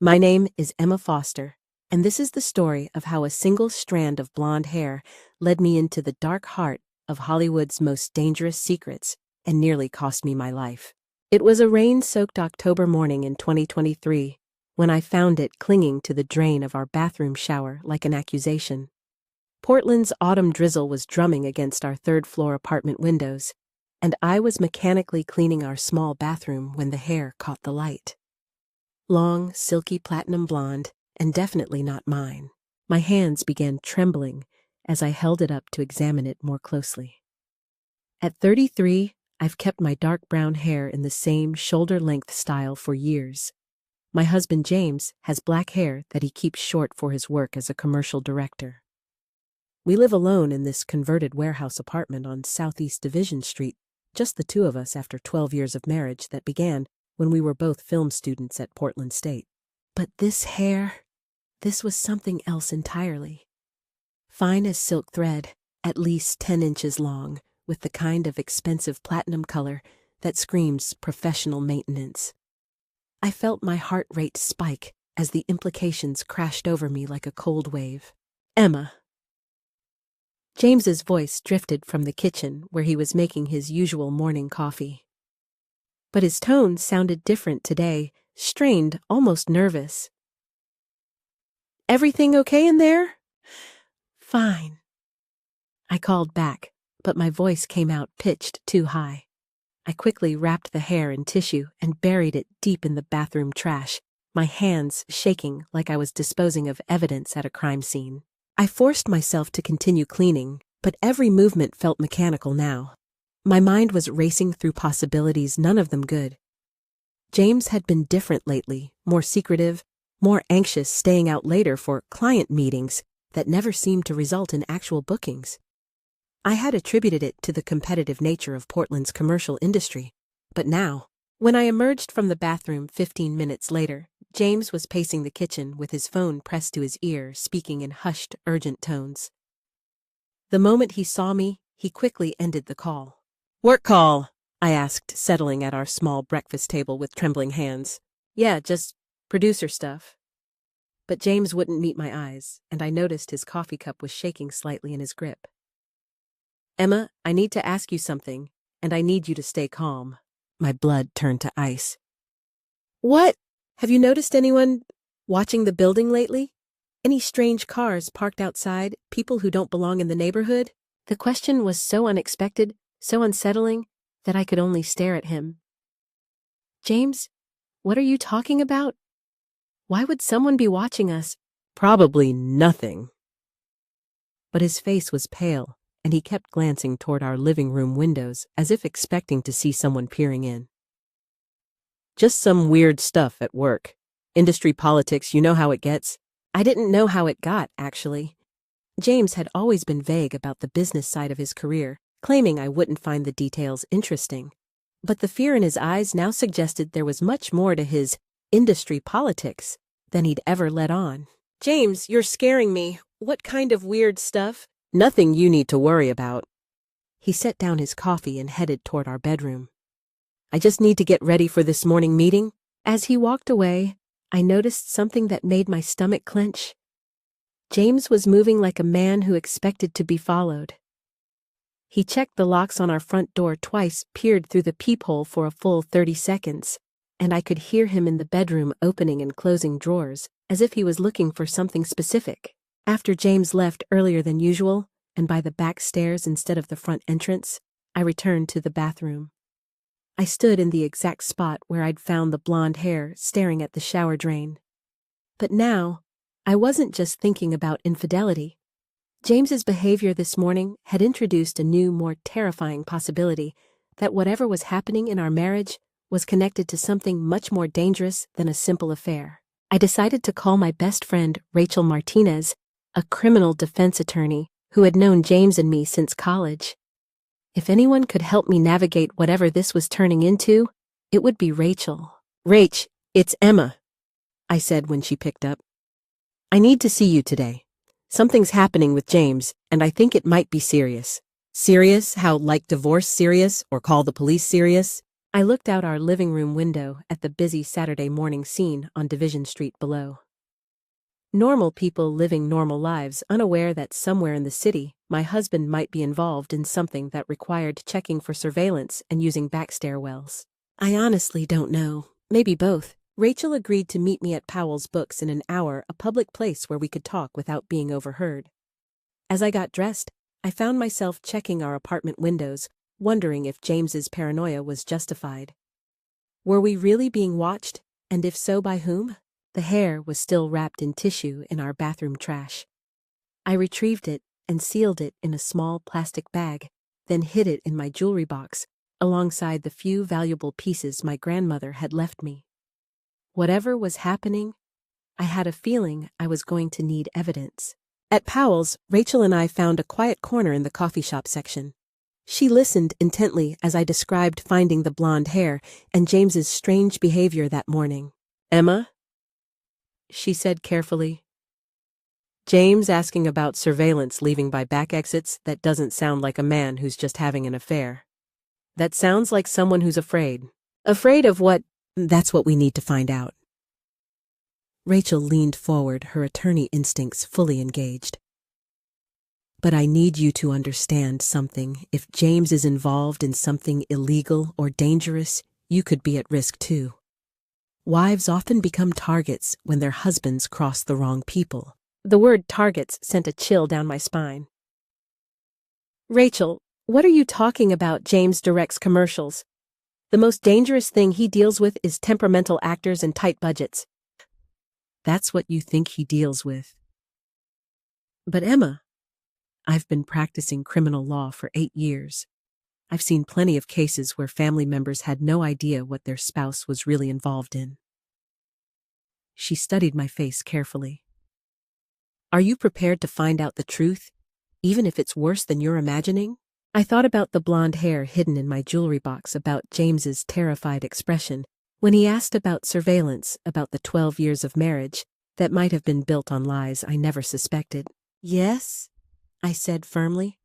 My name is Emma Foster, and this is the story of how a single strand of blonde hair led me into the dark heart of Hollywood's most dangerous secrets and nearly cost me my life. It was a rain-soaked October morning in 2023 when I found it clinging to the drain of our bathroom shower like an accusation. Portland's autumn drizzle was drumming against our third-floor apartment windows, and I was mechanically cleaning our small bathroom when the hair caught the light. Long, silky platinum blonde, and definitely not mine. My hands began trembling as I held it up to examine it more closely. At 33, I've kept my dark brown hair in the same shoulder-length style for years. My husband James has black hair that he keeps short for his work as a commercial director. We live alone in this converted warehouse apartment on Southeast Division Street, just the two of us after 12 years of marriage that began when we were both film students at Portland State. But this hair, this was something else entirely. Fine as silk thread, at least 10 inches long, with the kind of expensive platinum color that screams professional maintenance. I felt my heart rate spike as the implications crashed over me like a cold wave. Emma. James's voice drifted from the kitchen where he was making his usual morning coffee. But his tone sounded different today, strained, almost nervous. "Everything okay in there?" "Fine," I called back, but my voice came out pitched too high. I quickly wrapped the hair in tissue and buried it deep in the bathroom trash, my hands shaking like I was disposing of evidence at a crime scene. I forced myself to continue cleaning, but every movement felt mechanical now. My mind was racing through possibilities, none of them good. James had been different lately, more secretive, more anxious, staying out later for client meetings that never seemed to result in actual bookings. I had attributed it to the competitive nature of Portland's commercial industry, but now, when I emerged from the bathroom 15 minutes later, James was pacing the kitchen with his phone pressed to his ear, speaking in hushed, urgent tones. The moment he saw me, he quickly ended the call. "Work call?" I asked, settling at our small breakfast table with trembling hands. "Yeah, just producer stuff." But James wouldn't meet my eyes, and I noticed his coffee cup was shaking slightly in his grip. "Emma, I need to ask you something, and I need you to stay calm." My blood turned to ice. "What? Have you noticed anyone watching the building lately? Any strange cars parked outside, people who don't belong in the neighborhood?" The question was so unexpected, so unsettling, that I could only stare at him. "James, what are you talking about? Why would someone be watching us?" "Probably nothing." But his face was pale, and he kept glancing toward our living room windows as if expecting to see someone peering in. "Just some weird stuff at work. Industry politics, you know how it gets." I didn't know how it got, actually. James had always been vague about the business side of his career, claiming I wouldn't find the details interesting. But the fear in his eyes now suggested there was much more to his industry politics than he'd ever let on. "James, you're scaring me. What kind of weird stuff?" "Nothing you need to worry about." He set down his coffee and headed toward our bedroom. "I just need to get ready for this morning meeting." As he walked away, I noticed something that made my stomach clench. James was moving like a man who expected to be followed. He checked the locks on our front door twice, peered through the peephole for a full 30 seconds, and I could hear him in the bedroom opening and closing drawers, as if he was looking for something specific. After James left earlier than usual, and by the back stairs instead of the front entrance, I returned to the bathroom. I stood in the exact spot where I'd found the blonde hair, staring at the shower drain. But now, I wasn't just thinking about infidelity. James's behavior this morning had introduced a new, more terrifying possibility that whatever was happening in our marriage was connected to something much more dangerous than a simple affair. I decided to call my best friend, Rachel Martinez, a criminal defense attorney who had known James and me since college. If anyone could help me navigate whatever this was turning into, it would be Rachel. "Rach, it's Emma," I said when she picked up. "I need to see you today. Something's happening with James, and I think it might be serious." "Serious? How, like divorce serious, or call the police serious?" I looked out our living room window at the busy Saturday morning scene on Division Street below. Normal people living normal lives, unaware that somewhere in the city, my husband might be involved in something that required checking for surveillance and using back stairwells. I honestly don't know. Maybe both. Rachel agreed to meet me at Powell's Books in an hour, a public place where we could talk without being overheard. As I got dressed, I found myself checking our apartment windows, wondering if James's paranoia was justified. Were we really being watched, and if so, by whom? The hair was still wrapped in tissue in our bathroom trash. I retrieved it and sealed it in a small plastic bag, then hid it in my jewelry box, alongside the few valuable pieces my grandmother had left me. Whatever was happening, I had a feeling I was going to need evidence. At Powell's, Rachel and I found a quiet corner in the coffee shop section. She listened intently as I described finding the blonde hair and James's strange behavior that morning. "Emma," she said carefully, "James asking about surveillance leaving by back exits, that doesn't sound like a man who's just having an affair. That sounds like someone who's afraid." "Afraid of what?" "That's what we need to find out." Rachel leaned forward, her attorney instincts fully engaged. "But I need you to understand something. If James is involved in something illegal or dangerous, you could be at risk too. Wives often become targets when their husbands cross the wrong people." The word targets sent a chill down my spine. "Rachel, what are you talking about? James directs commercials. The most dangerous thing he deals with is temperamental actors and tight budgets." "That's what you think he deals with." "But Emma, I've been practicing criminal law for 8 years. I've seen plenty of cases where family members had no idea what their spouse was really involved in." She studied my face carefully. "Are you prepared to find out the truth, even if it's worse than you're imagining?" I thought about the blonde hair hidden in my jewelry box, about James's terrified expression when he asked about surveillance, about the 12 years of marriage that might have been built on lies I never suspected. "Yes," I said firmly.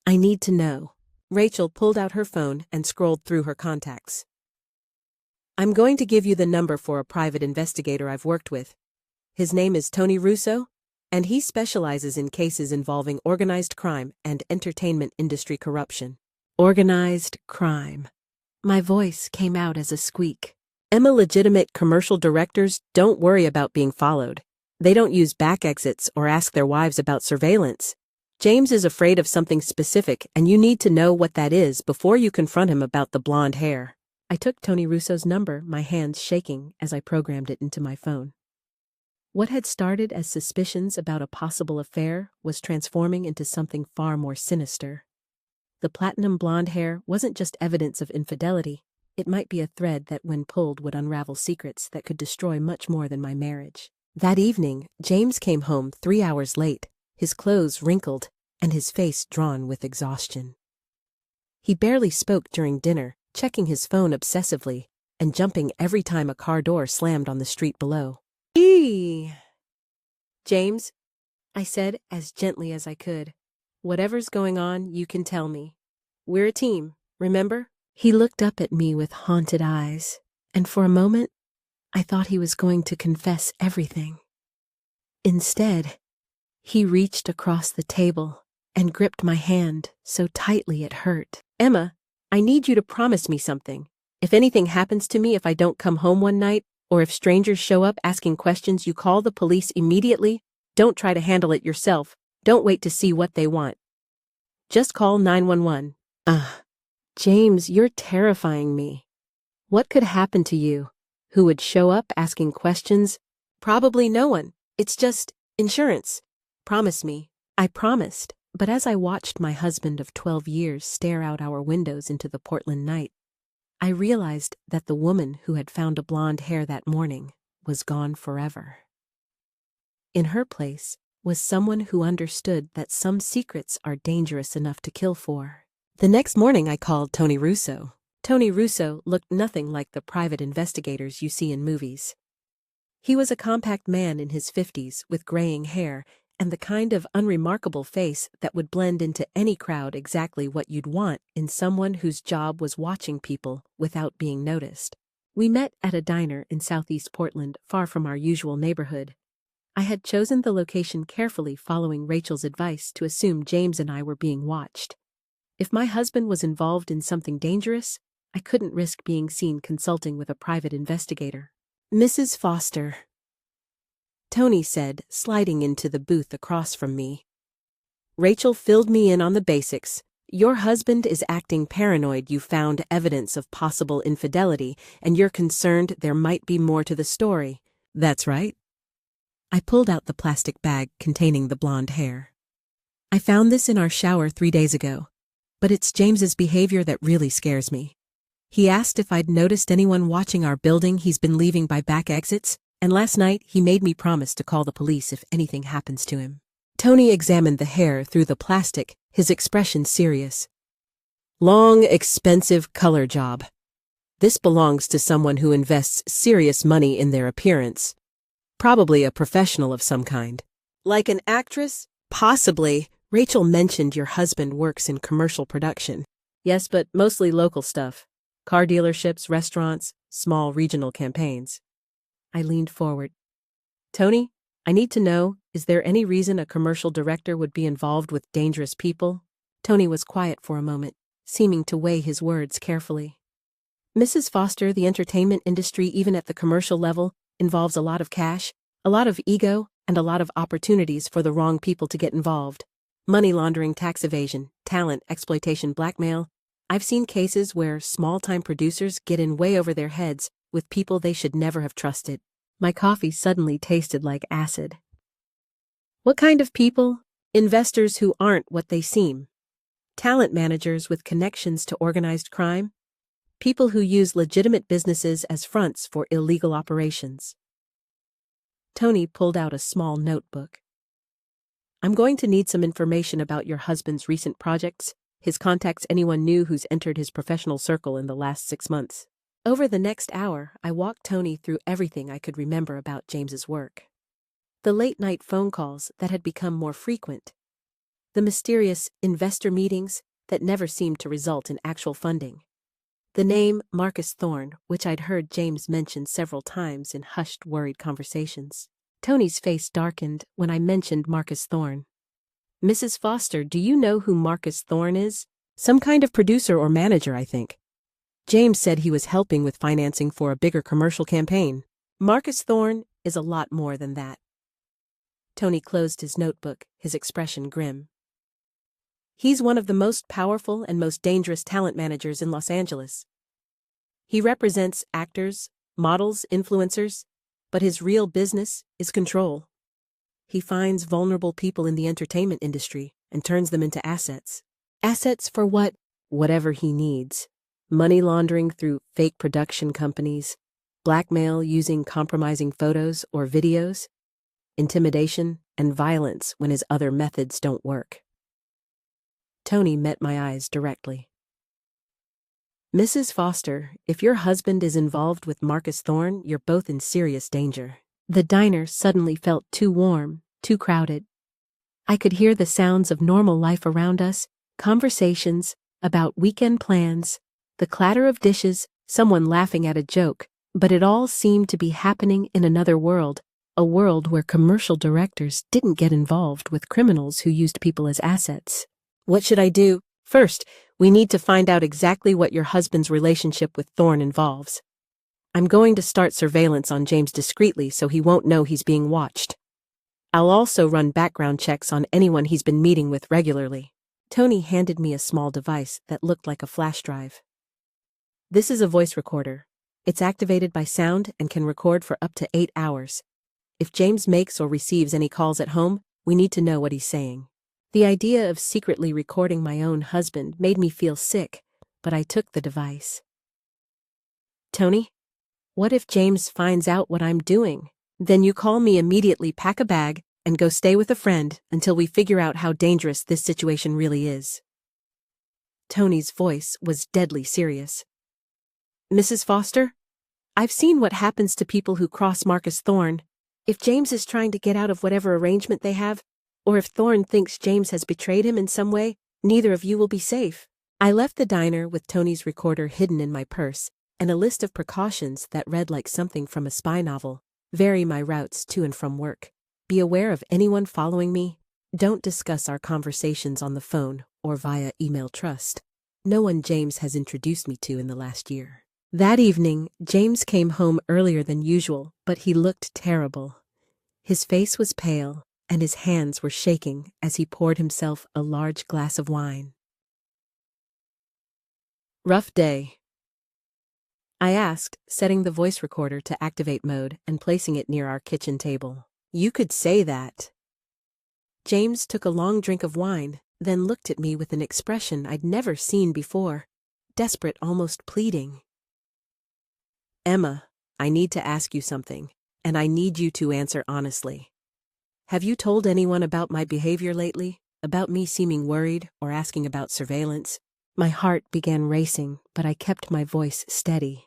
"I need to know." Rachel pulled out her phone and scrolled through her contacts. "I'm going to give you the number for a private investigator I've worked with. His name is Tony Russo, and he specializes in cases involving organized crime and entertainment industry corruption." Organized crime. My voice came out as a squeak. "Emma, legitimate commercial directors don't worry about being followed. They don't use back exits or ask their wives about surveillance. James is afraid of something specific, and you need to know what that is before you confront him about the blonde hair." I took Tony Russo's number, my hands shaking as I programmed it into my phone. What had started as suspicions about a possible affair was transforming into something far more sinister. The platinum blonde hair wasn't just evidence of infidelity. It might be a thread that, when pulled, would unravel secrets that could destroy much more than my marriage. That evening, James came home 3 hours late, his clothes wrinkled and his face drawn with exhaustion. He barely spoke during dinner, checking his phone obsessively and jumping every time a car door slammed on the street below. "Eee!" "James," I said as gently as I could, "whatever's going on, you can tell me. We're a team, remember?" He looked up at me with haunted eyes, and for a moment, I thought he was going to confess everything. Instead, he reached across the table and gripped my hand so tightly it hurt. "Emma, I need you to promise me something. If anything happens to me, if I don't come home one night, or if strangers show up asking questions, you call the police immediately. Don't try to handle it yourself. Don't wait to see what they want. Just call 911. James, you're terrifying me. What could happen to you? Who would show up asking questions? Probably no one. It's just insurance. Promise me." I promised, but as I watched my husband of 12 years stare out our windows into the Portland night, I realized that the woman who had found a blonde hair that morning was gone forever. In her place was someone who understood that some secrets are dangerous enough to kill for. The next morning I called Tony Russo. Tony Russo looked nothing like the private investigators you see in movies. He was a compact man in his 50s with graying hair and the kind of unremarkable face that would blend into any crowd exactly what you'd want in someone whose job was watching people without being noticed. We met at a diner in Southeast Portland, far from our usual neighborhood. I had chosen the location carefully, following Rachel's advice to assume James and I were being watched. If my husband was involved in something dangerous, I couldn't risk being seen consulting with a private investigator. "Mrs. Foster," Tony said, sliding into the booth across from me. Rachel filled me in on the basics. "Your husband is acting paranoid. You found evidence of possible infidelity, and you're concerned there might be more to the story." "That's right." I pulled out the plastic bag containing the blonde hair. "I found this in our shower 3 days ago, but it's James's behavior that really scares me. He asked if I'd noticed anyone watching our building. He's been leaving by back exits, and last night he made me promise to call the police if anything happens to him." Tony examined the hair through the plastic, his expression serious. "Long, expensive color job. This belongs to someone who invests serious money in their appearance. Probably a professional of some kind." "Like an actress?" "Possibly. Rachel mentioned your husband works in commercial production." "Yes, but mostly local stuff. Car dealerships, restaurants, small regional campaigns." I leaned forward. "Tony, I need to know, is there any reason a commercial director would be involved with dangerous people?" Tony was quiet for a moment, seeming to weigh his words carefully. "Mrs. Foster, the entertainment industry, even at the commercial level, involves a lot of cash, a lot of ego, and a lot of opportunities for the wrong people to get involved. Money laundering, tax evasion, talent exploitation, blackmail. I've seen cases where small-time producers get in way over their heads with people they should never have trusted." My coffee suddenly tasted like acid. "What kind of people? Investors who aren't what they seem. Talent managers with connections to organized crime. People who use legitimate businesses as fronts for illegal operations." Tony pulled out a small notebook. "I'm going to need some information about your husband's recent projects, his contacts, anyone new who's entered his professional circle in the last 6 months." Over the next hour, I walked Tony through everything I could remember about James's work. The late-night phone calls that had become more frequent. The mysterious investor meetings that never seemed to result in actual funding. The name Marcus Thorne, which I'd heard James mention several times in hushed, worried conversations. Tony's face darkened when I mentioned Marcus Thorne. "Mrs. Foster, do you know who Marcus Thorne is? Some kind of producer or manager, I think. James said he was helping with financing for a bigger commercial campaign." "Marcus Thorne is a lot more than that." Tony closed his notebook, his expression grim. "He's one of the most powerful and most dangerous talent managers in Los Angeles. He represents actors, models, influencers, but his real business is control. He finds vulnerable people in the entertainment industry and turns them into assets. Assets for what? Whatever he needs. Money laundering through fake production companies, blackmail using compromising photos or videos, intimidation and violence when his other methods don't work." Tony met my eyes directly. "Mrs. Foster, if your husband is involved with Marcus Thorne, you're both in serious danger." The diner suddenly felt too warm, too crowded. I could hear the sounds of normal life around us, conversations about weekend plans, the clatter of dishes, someone laughing at a joke, but it all seemed to be happening in another world, a world where commercial directors didn't get involved with criminals who used people as assets. "What should I do?" "First, we need to find out exactly what your husband's relationship with Thorne involves. I'm going to start surveillance on James discreetly so he won't know he's being watched. I'll also run background checks on anyone he's been meeting with regularly." Tony handed me a small device that looked like a flash drive. "This is a voice recorder. It's activated by sound and can record for up to 8 hours. If James makes or receives any calls at home, we need to know what he's saying." The idea of secretly recording my own husband made me feel sick, but I took the device. "Tony, what if James finds out what I'm doing? Then you call me immediately, pack a bag, and go stay with a friend until we figure out how dangerous this situation really is." Tony's voice was deadly serious. "Mrs. Foster, I've seen what happens to people who cross Marcus Thorne. If James is trying to get out of whatever arrangement they have, Or if Thorne thinks James has betrayed him in some way, neither of you will be safe. I left the diner with Tony's recorder hidden in my purse, and a list of precautions that read like something from a spy novel. Vary my routes to and from work. Be aware of anyone following me. Don't discuss our conversations on the phone or via email. Trust no one James has introduced me to in the last year. That evening, James came home earlier than usual, but he looked terrible. His face was pale, and his hands were shaking as he poured himself a large glass of wine. Rough day, I asked, setting the voice recorder to activate mode and placing it near our kitchen table. You could say that. James took a long drink of wine, then looked at me with an expression I'd never seen before, desperate, almost pleading. Emma, I need to ask you something, and I need you to answer honestly. Have you told anyone about my behavior lately? About me seeming worried or asking about surveillance? My heart began racing, but I kept my voice steady.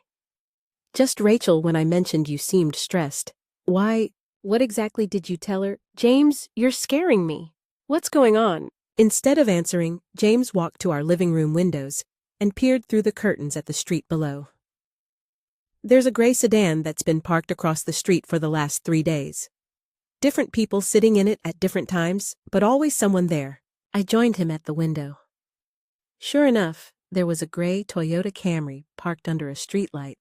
Just Rachel when I mentioned you seemed stressed. Why, what exactly did you tell her? James, you're scaring me. What's going on? Instead of answering, James walked to our living room windows and peered through the curtains at the street below. There's a gray sedan that's been parked across the street for the last 3 days. Different people sitting in it at different times, but always someone there. I joined him at the window. Sure enough, there was a gray Toyota Camry parked under a streetlight,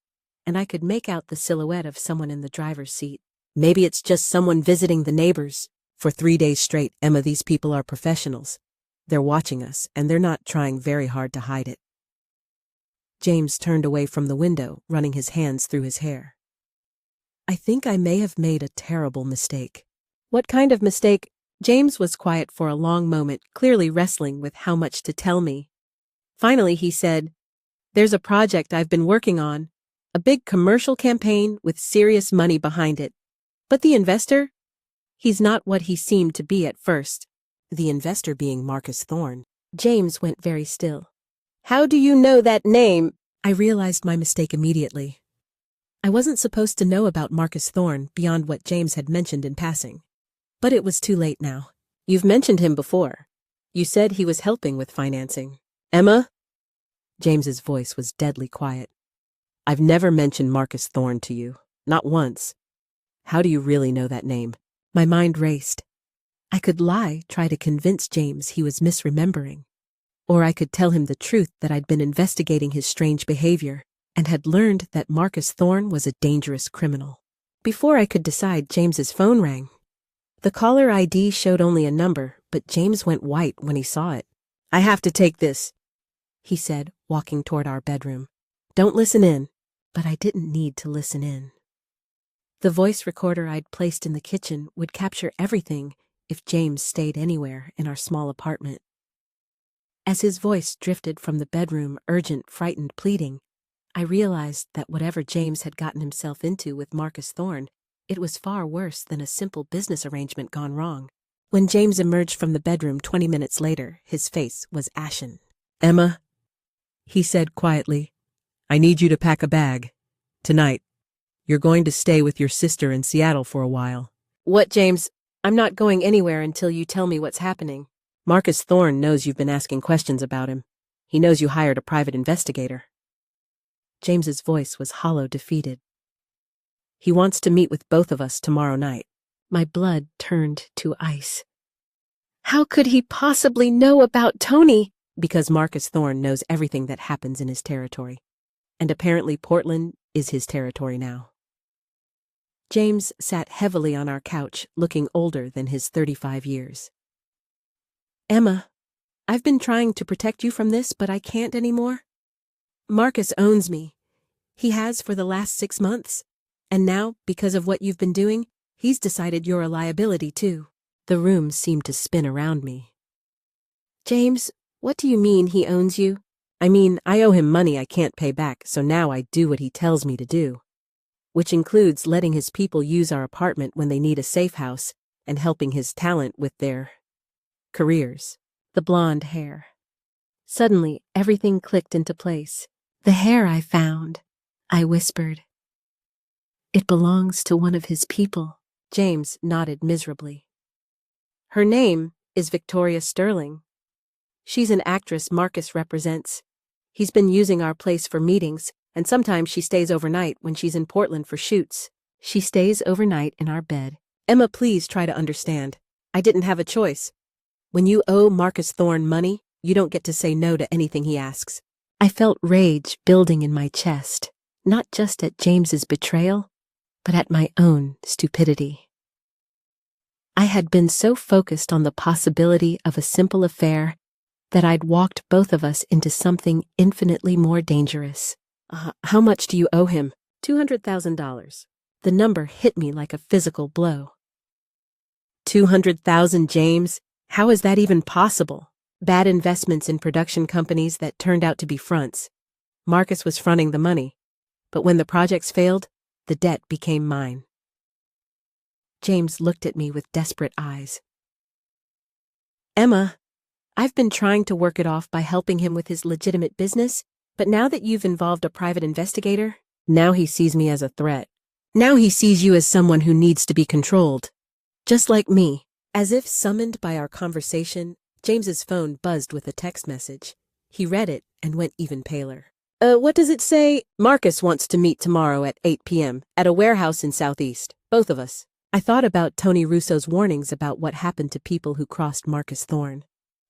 and I could make out the silhouette of someone in the driver's seat. Maybe it's just someone visiting the neighbors. For 3 days straight, Emma, these people are professionals. They're watching us, and they're not trying very hard to hide it. James turned away from the window, running his hands through his hair. I think I may have made a terrible mistake. What kind of mistake? James was quiet for a long moment, clearly wrestling with how much to tell me. Finally, he said, There's a project I've been working on, a big commercial campaign with serious money behind it. But the investor? He's not what he seemed to be at first. The investor being Marcus Thorne. James went very still. How do you know that name? I realized my mistake immediately. I wasn't supposed to know about Marcus Thorne beyond what James had mentioned in passing. But it was too late now. You've mentioned him before. You said he was helping with financing. Emma? James's voice was deadly quiet. I've never mentioned Marcus Thorne to you. Not once. How do you really know that name? My mind raced. I could lie, try to convince James he was misremembering. Or I could tell him the truth that I'd been investigating his strange behavior and had learned that Marcus Thorne was a dangerous criminal. Before I could decide, James's phone rang. The caller ID showed only a number, but James went white when he saw it. I have to take this, he said, walking toward our bedroom. Don't listen in. But I didn't need to listen in. The voice recorder I'd placed in the kitchen would capture everything if James stayed anywhere in our small apartment. As his voice drifted from the bedroom, urgent, frightened, pleading, I realized that whatever James had gotten himself into with Marcus Thorne, it was far worse than a simple business arrangement gone wrong. When James emerged from the bedroom 20 minutes later, his face was ashen. Emma, he said quietly, I need you to pack a bag. Tonight. You're going to stay with your sister in Seattle for a while. What, James? I'm not going anywhere until you tell me what's happening. Marcus Thorne knows you've been asking questions about him. He knows you hired a private investigator. James's voice was hollow, defeated. He wants to meet with both of us tomorrow night. My blood turned to ice. How could he possibly know about Tony? Because Marcus Thorne knows everything that happens in his territory. And apparently Portland is his territory now. James sat heavily on our couch, looking older than his 35 years. Emma, I've been trying to protect you from this, but I can't anymore. Marcus owns me. He has for the last 6 months. And now, because of what you've been doing, he's decided you're a liability too. The room seemed to spin around me. James, what do you mean he owns you? I mean, I owe him money I can't pay back, so now I do what he tells me to do. Which includes letting his people use our apartment when they need a safe house and helping his talent with their careers. The blonde hair. Suddenly, everything clicked into place. The hair I found, I whispered. It belongs to one of his people. James nodded miserably. Her name is Victoria Sterling. She's an actress Marcus represents. He's been using our place for meetings, and sometimes she stays overnight when she's in Portland for shoots. She stays overnight in our bed. Emma, please try to understand. I didn't have a choice. When you owe Marcus Thorne money, you don't get to say no to anything he asks. I felt rage building in my chest, not just at James's betrayal, but at my own stupidity. I had been so focused on the possibility of a simple affair that I'd walked both of us into something infinitely more dangerous. How much do you owe him? $200,000. The number hit me like a physical blow. 200,000, James? How is that even possible? Bad investments in production companies that turned out to be fronts. Marcus was fronting the money, but when the projects failed, the debt became mine. James looked at me with desperate eyes. Emma, I've been trying to work it off by helping him with his legitimate business, but now that you've involved a private investigator, now he sees me as a threat. Now he sees you as someone who needs to be controlled. Just like me. As if summoned by our conversation, James's phone buzzed with a text message. He read it and went even paler. What does it say? Marcus wants to meet tomorrow at 8 p.m. at a warehouse in Southeast. Both of us. I thought about Tony Russo's warnings about what happened to people who crossed Marcus Thorne.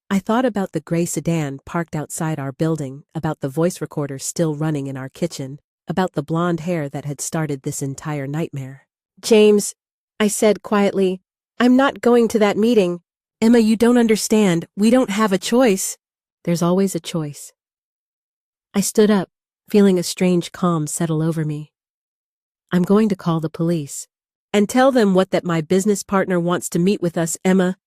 I thought about the gray sedan parked outside our building, about the voice recorder still running in our kitchen, about the blonde hair that had started this entire nightmare. James, I said quietly, I'm not going to that meeting. Emma, you don't understand. We don't have a choice. There's always a choice. I stood up, feeling a strange calm settle over me. I'm going to call the police. And tell them that my business partner wants to meet with us, Emma.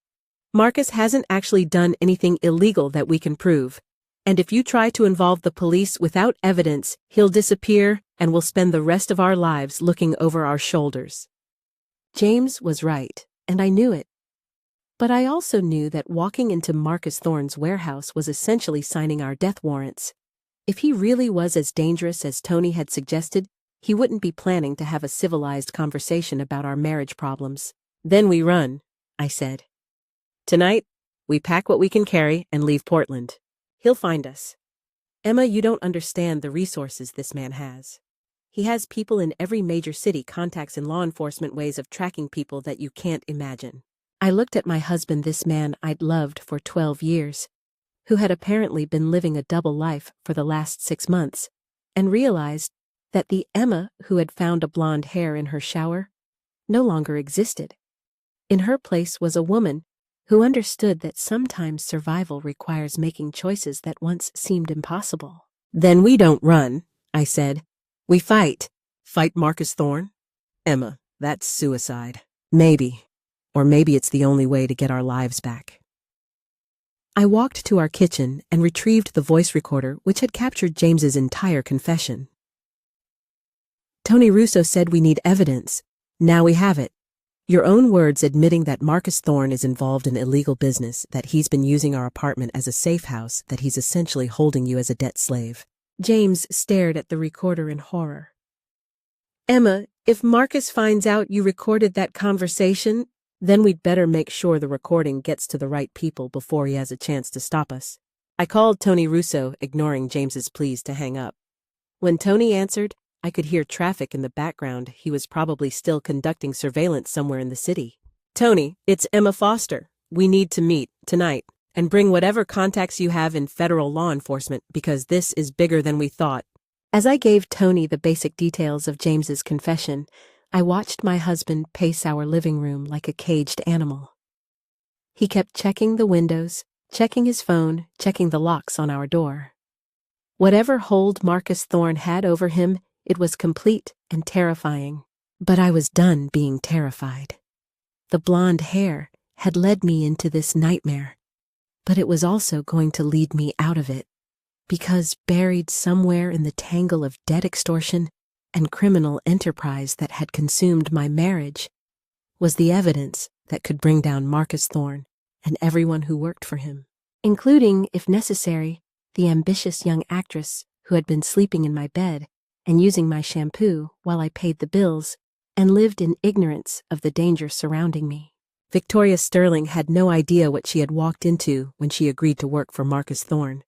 Marcus hasn't actually done anything illegal that we can prove. And if you try to involve the police without evidence, he'll disappear and we'll spend the rest of our lives looking over our shoulders. James was right, and I knew it. But I also knew that walking into Marcus Thorne's warehouse was essentially signing our death warrants. If he really was as dangerous as Tony had suggested, he wouldn't be planning to have a civilized conversation about our marriage problems. Then we run, I said. Tonight, we pack what we can carry and leave Portland. He'll find us. Emma, you don't understand the resources this man has. He has people in every major city, contacts in law enforcement, ways of tracking people that you can't imagine. I looked at my husband, this man I'd loved for 12 years, who had apparently been living a double life for the last 6 months, and realized that the Emma who had found a blonde hair in her shower no longer existed. In her place was a woman who understood that sometimes survival requires making choices that once seemed impossible. Then we don't run, I said. We fight. Fight Marcus Thorne? Emma, that's suicide. Maybe. Or maybe it's the only way to get our lives back. I walked to our kitchen and retrieved the voice recorder which had captured James's entire confession. Tony Russo said we need evidence. Now we have it. Your own words admitting that Marcus Thorne is involved in illegal business, that he's been using our apartment as a safe house, that he's essentially holding you as a debt slave. James stared at the recorder in horror. Emma, if Marcus finds out you recorded that conversation, then we'd better make sure the recording gets to the right people before he has a chance to stop us. I called Tony Russo, ignoring James's pleas to hang up. When Tony answered, I could hear traffic in the background. He was probably still conducting surveillance somewhere in the city. Tony, it's Emma Foster. We need to meet tonight and bring whatever contacts you have in federal law enforcement because this is bigger than we thought. As I gave Tony the basic details of James's confession, I watched my husband pace our living room like a caged animal. He kept checking the windows, checking his phone, checking the locks on our door. Whatever hold Marcus Thorne had over him, it was complete and terrifying. But I was done being terrified. The blonde hair had led me into this nightmare, but it was also going to lead me out of it, because buried somewhere in the tangle of debt extortion and criminal enterprise that had consumed my marriage was the evidence that could bring down Marcus Thorne and everyone who worked for him, including, if necessary, the ambitious young actress who had been sleeping in my bed and using my shampoo while I paid the bills and lived in ignorance of the danger surrounding me. Victoria Sterling had no idea what she had walked into when she agreed to work for Marcus Thorne.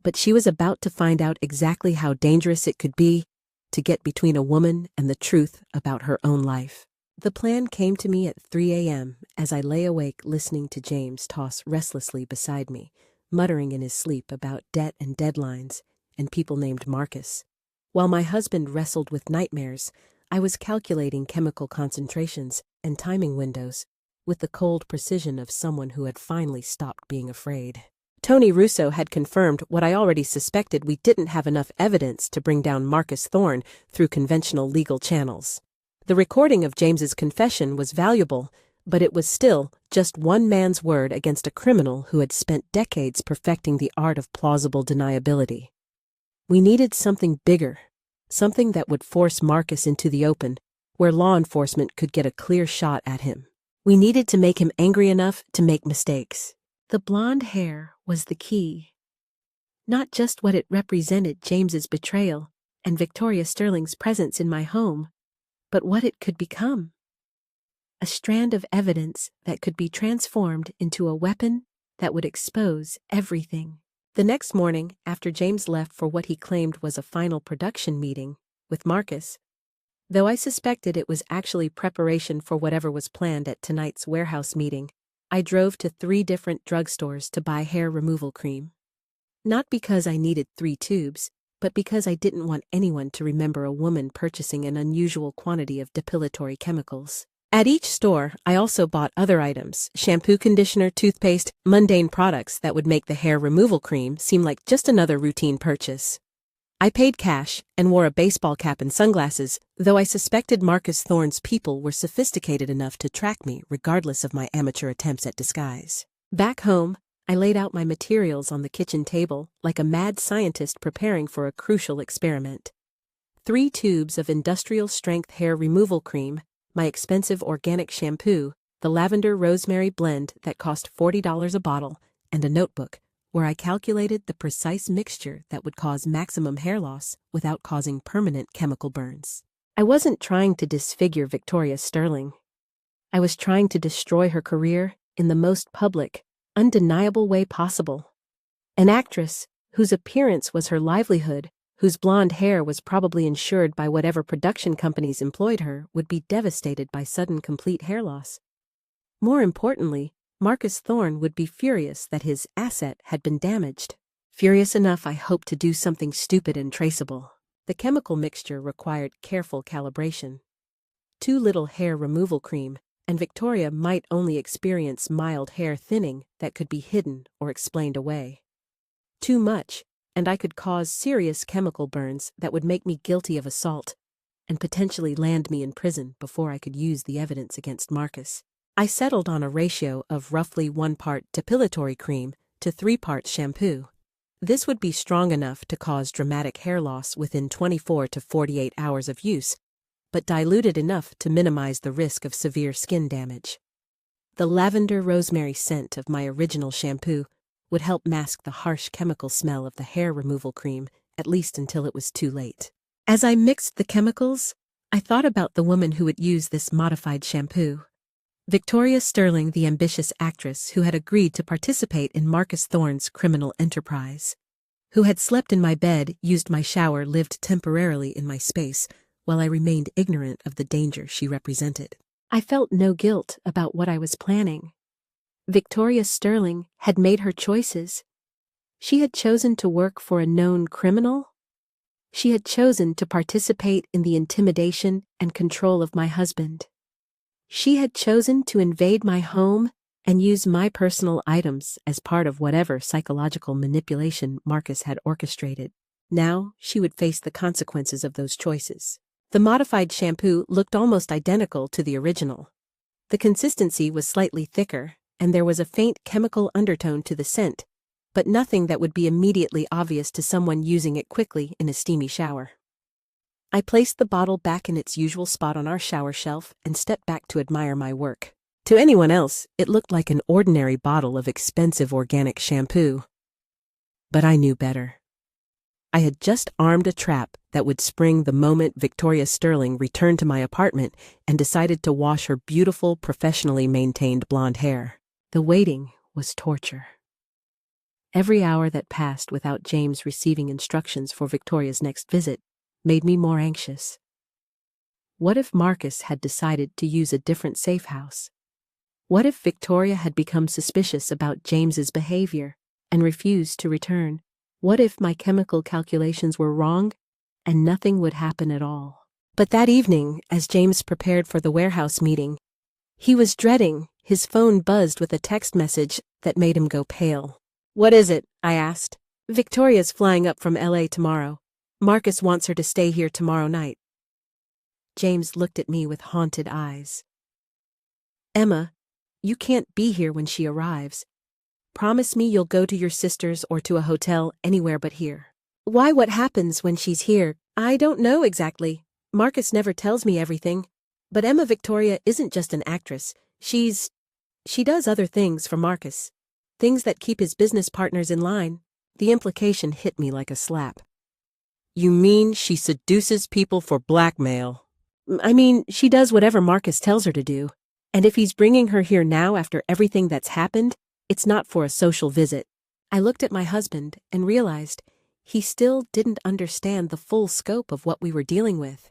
But she was about to find out exactly how dangerous it could be to get between a woman and the truth about her own life. The plan came to me at 3 a.m. as I lay awake listening to James toss restlessly beside me, muttering in his sleep about debt and deadlines and people named Marcus. While my husband wrestled with nightmares, I was calculating chemical concentrations and timing windows with the cold precision of someone who had finally stopped being afraid. Tony Russo had confirmed what I already suspected: we didn't have enough evidence to bring down Marcus Thorne through conventional legal channels. The recording of James's confession was valuable, but it was still just one man's word against a criminal who had spent decades perfecting the art of plausible deniability. We needed something bigger, something that would force Marcus into the open, where law enforcement could get a clear shot at him. We needed to make him angry enough to make mistakes. The blonde hair was the key. Not just what it represented, James's betrayal and Victoria Sterling's presence in my home, but what it could become. A strand of evidence that could be transformed into a weapon that would expose everything. The next morning, after James left for what he claimed was a final production meeting with Marcus, though I suspected it was actually preparation for whatever was planned at tonight's warehouse meeting, I drove to 3 different drugstores to buy hair removal cream. Not because I needed 3 tubes, but because I didn't want anyone to remember a woman purchasing an unusual quantity of depilatory chemicals. At each store, I also bought other items: shampoo, conditioner, toothpaste, mundane products that would make the hair removal cream seem like just another routine purchase. I paid cash and wore a baseball cap and sunglasses, though I suspected Marcus Thorne's people were sophisticated enough to track me regardless of my amateur attempts at disguise. Back home, I laid out my materials on the kitchen table like a mad scientist preparing for a crucial experiment. 3 tubes of industrial-strength hair removal cream, my expensive organic shampoo, the lavender rosemary blend that cost $40 a bottle, and a notebook where I calculated the precise mixture that would cause maximum hair loss without causing permanent chemical burns. I wasn't trying to disfigure Victoria Sterling. I was trying to destroy her career in the most public, undeniable way possible. An actress whose appearance was her livelihood, whose blonde hair was probably insured by whatever production companies employed her, would be devastated by sudden complete hair loss. More importantly, Marcus Thorne would be furious that his asset had been damaged. Furious enough, I hoped to do something stupid and traceable. The chemical mixture required careful calibration. Too little hair removal cream, and Victoria might only experience mild hair thinning that could be hidden or explained away. Too much, and I could cause serious chemical burns that would make me guilty of assault and potentially land me in prison before I could use the evidence against Marcus. I settled on a ratio of roughly 1 part depilatory cream to 3 parts shampoo. This would be strong enough to cause dramatic hair loss within 24 to 48 hours of use, but diluted enough to minimize the risk of severe skin damage. The lavender rosemary scent of my original shampoo would help mask the harsh chemical smell of the hair removal cream, at least until it was too late. As I mixed the chemicals, I thought about the woman who would use this modified shampoo. Victoria Sterling, the ambitious actress who had agreed to participate in Marcus Thorne's criminal enterprise, who had slept in my bed, used my shower, lived temporarily in my space, while I remained ignorant of the danger she represented. I felt no guilt about what I was planning. Victoria Sterling had made her choices. She had chosen to work for a known criminal. She had chosen to participate in the intimidation and control of my husband. She had chosen to invade my home and use my personal items as part of whatever psychological manipulation Marcus had orchestrated. Now she would face the consequences of those choices. The modified shampoo looked almost identical to the original. The consistency was slightly thicker, and there was a faint chemical undertone to the scent, but nothing that would be immediately obvious to someone using it quickly in a steamy shower. I placed the bottle back in its usual spot on our shower shelf and stepped back to admire my work. To anyone else, it looked like an ordinary bottle of expensive organic shampoo. But I knew better. I had just armed a trap that would spring the moment Victoria Sterling returned to my apartment and decided to wash her beautiful, professionally maintained blonde hair. The waiting was torture. Every hour that passed without James receiving instructions for Victoria's next visit made me more anxious. What if Marcus had decided to use a different safe house? What if Victoria had become suspicious about James's behavior and refused to return? What if my chemical calculations were wrong and nothing would happen at all? But that evening, as James prepared for the warehouse meeting, he was dreading. His phone buzzed with a text message that made him go pale. "What is it?" I asked. "Victoria's flying up from LA tomorrow. Marcus wants her to stay here tomorrow night." James looked at me with haunted eyes. "Emma, you can't be here when she arrives. Promise me you'll go to your sister's or to a hotel anywhere but here." "Why, what happens when she's here?" "I don't know exactly. Marcus never tells me everything. But Emma Victoria isn't just an actress. She does other things for Marcus. Things that keep his business partners in line." The implication hit me like a slap. "You mean she seduces people for blackmail?" "I mean, she does whatever Marcus tells her to do. And if he's bringing her here now after everything that's happened, it's not for a social visit." I looked at my husband and realized he still didn't understand the full scope of what we were dealing with.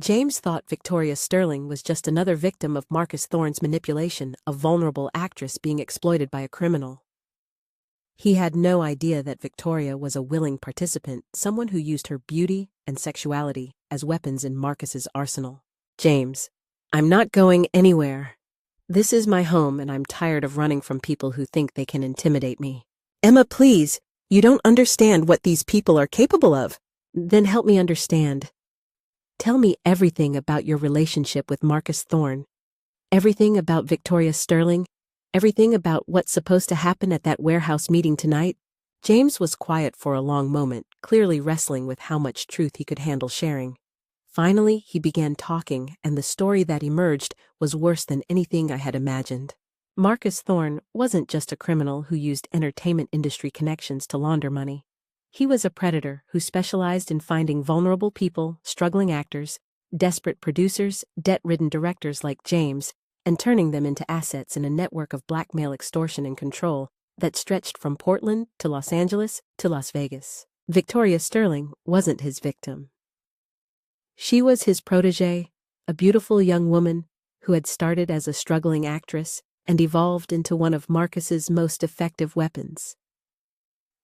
James thought Victoria Sterling was just another victim of Marcus Thorne's manipulation, a vulnerable actress being exploited by a criminal. He had no idea that Victoria was a willing participant, someone who used her beauty and sexuality as weapons in Marcus's arsenal. "James, I'm not going anywhere. This is my home and I'm tired of running from people who think they can intimidate me." "Emma, please, you don't understand what these people are capable of." "Then help me understand. Tell me everything about your relationship with Marcus Thorne. Everything about Victoria Sterling. Everything about what's supposed to happen at that warehouse meeting tonight." James was quiet for a long moment, clearly wrestling with how much truth he could handle sharing. Finally, he began talking, and the story that emerged was worse than anything I had imagined. Marcus Thorne wasn't just a criminal who used entertainment industry connections to launder money. He was a predator who specialized in finding vulnerable people, struggling actors, desperate producers, debt-ridden directors like James, and turning them into assets in a network of blackmail, extortion, and control that stretched from Portland to Los Angeles to Las Vegas. Victoria Sterling wasn't his victim. She was his protégée, a beautiful young woman who had started as a struggling actress and evolved into one of Marcus's most effective weapons.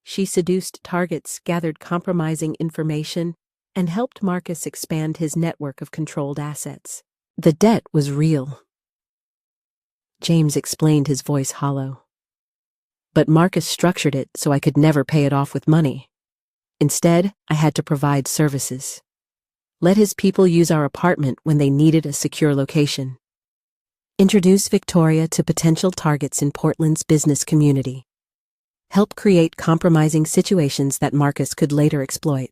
She seduced targets, gathered compromising information, and helped Marcus expand his network of controlled assets. The debt was real. James explained, his voice hollow. But Marcus structured it so I could never pay it off with money. Instead, I had to provide services. Let his people use our apartment when they needed a secure location. Introduce Victoria to potential targets in Portland's business community. Help create compromising situations that Marcus could later exploit.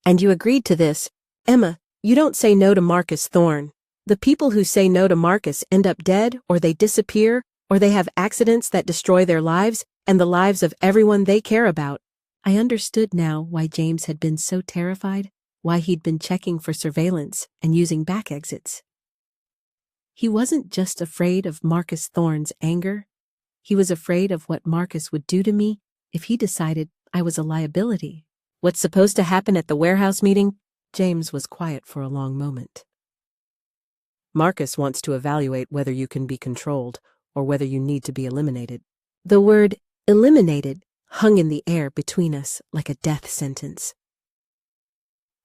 And you agreed to this. Emma, you don't say no to Marcus Thorne. The people who say no to Marcus end up dead, or they disappear, or they have accidents that destroy their lives and the lives of everyone they care about. I understood now why James had been so terrified, why he'd been checking for surveillance and using back exits. He wasn't just afraid of Marcus Thorne's anger. He was afraid of what Marcus would do to me if he decided I was a liability. What's supposed to happen at the warehouse meeting? James was quiet for a long moment. Marcus wants to evaluate whether you can be controlled or whether you need to be eliminated. The word eliminated hung in the air between us like a death sentence.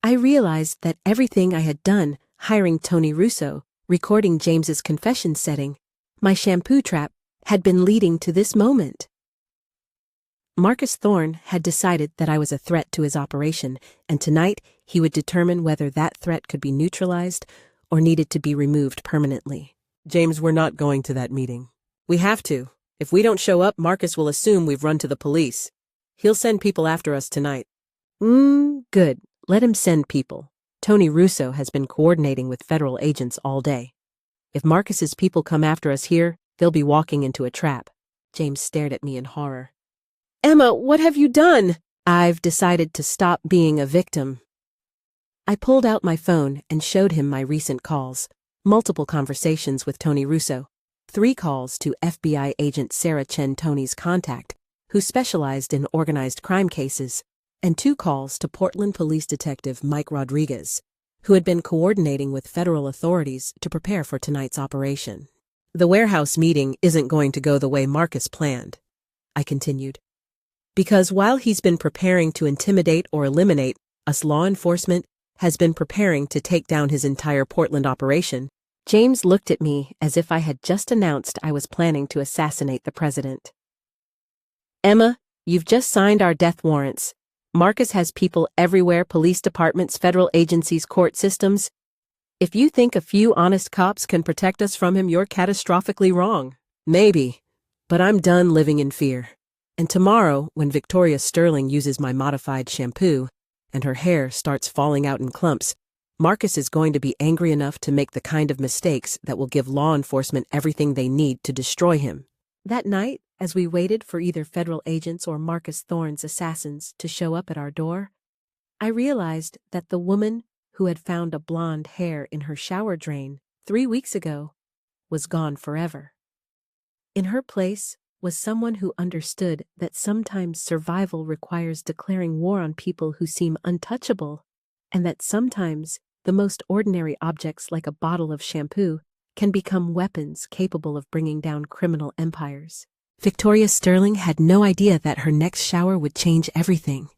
I realized that everything I had done, hiring Tony Russo, recording James's confession setting, my shampoo trap, had been leading to this moment. Marcus Thorne had decided that I was a threat to his operation, and tonight he would determine whether that threat could be neutralized or needed to be removed permanently. James, we're not going to that meeting. We have to. If we don't show up, Marcus will assume we've run to the police. He'll send people after us tonight. Good. Let him send people. Tony Russo has been coordinating with federal agents all day. If Marcus's people come after us here, they'll be walking into a trap. James stared at me in horror. Emma, what have you done? I've decided to stop being a victim. I pulled out my phone and showed him my recent calls, multiple conversations with Tony Russo, 3 calls to FBI agent Sarah Chen, Tony's contact, who specialized in organized crime cases, and 2 calls to Portland Police Detective Mike Rodriguez, who had been coordinating with federal authorities to prepare for tonight's operation. The warehouse meeting isn't going to go the way Marcus planned, I continued. Because while he's been preparing to intimidate or eliminate us, law enforcement has been preparing to take down his entire Portland operation. James looked at me as if I had just announced I was planning to assassinate the president. Emma, you've just signed our death warrants. Marcus has people everywhere, police departments, federal agencies, court systems. If you think a few honest cops can protect us from him, you're catastrophically wrong. Maybe, but I'm done living in fear. And tomorrow, when Victoria Sterling uses my modified shampoo and her hair starts falling out in clumps, Marcus is going to be angry enough to make the kind of mistakes that will give law enforcement everything they need to destroy him. That night, as we waited for either federal agents or Marcus Thorne's assassins to show up at our door, I realized that the woman who had found a blonde hair in her shower drain 3 weeks ago was gone forever. In her place was someone who understood that sometimes survival requires declaring war on people who seem untouchable, and that sometimes the most ordinary objects like a bottle of shampoo can become weapons capable of bringing down criminal empires. Victoria Sterling had no idea that her next shower would change everything.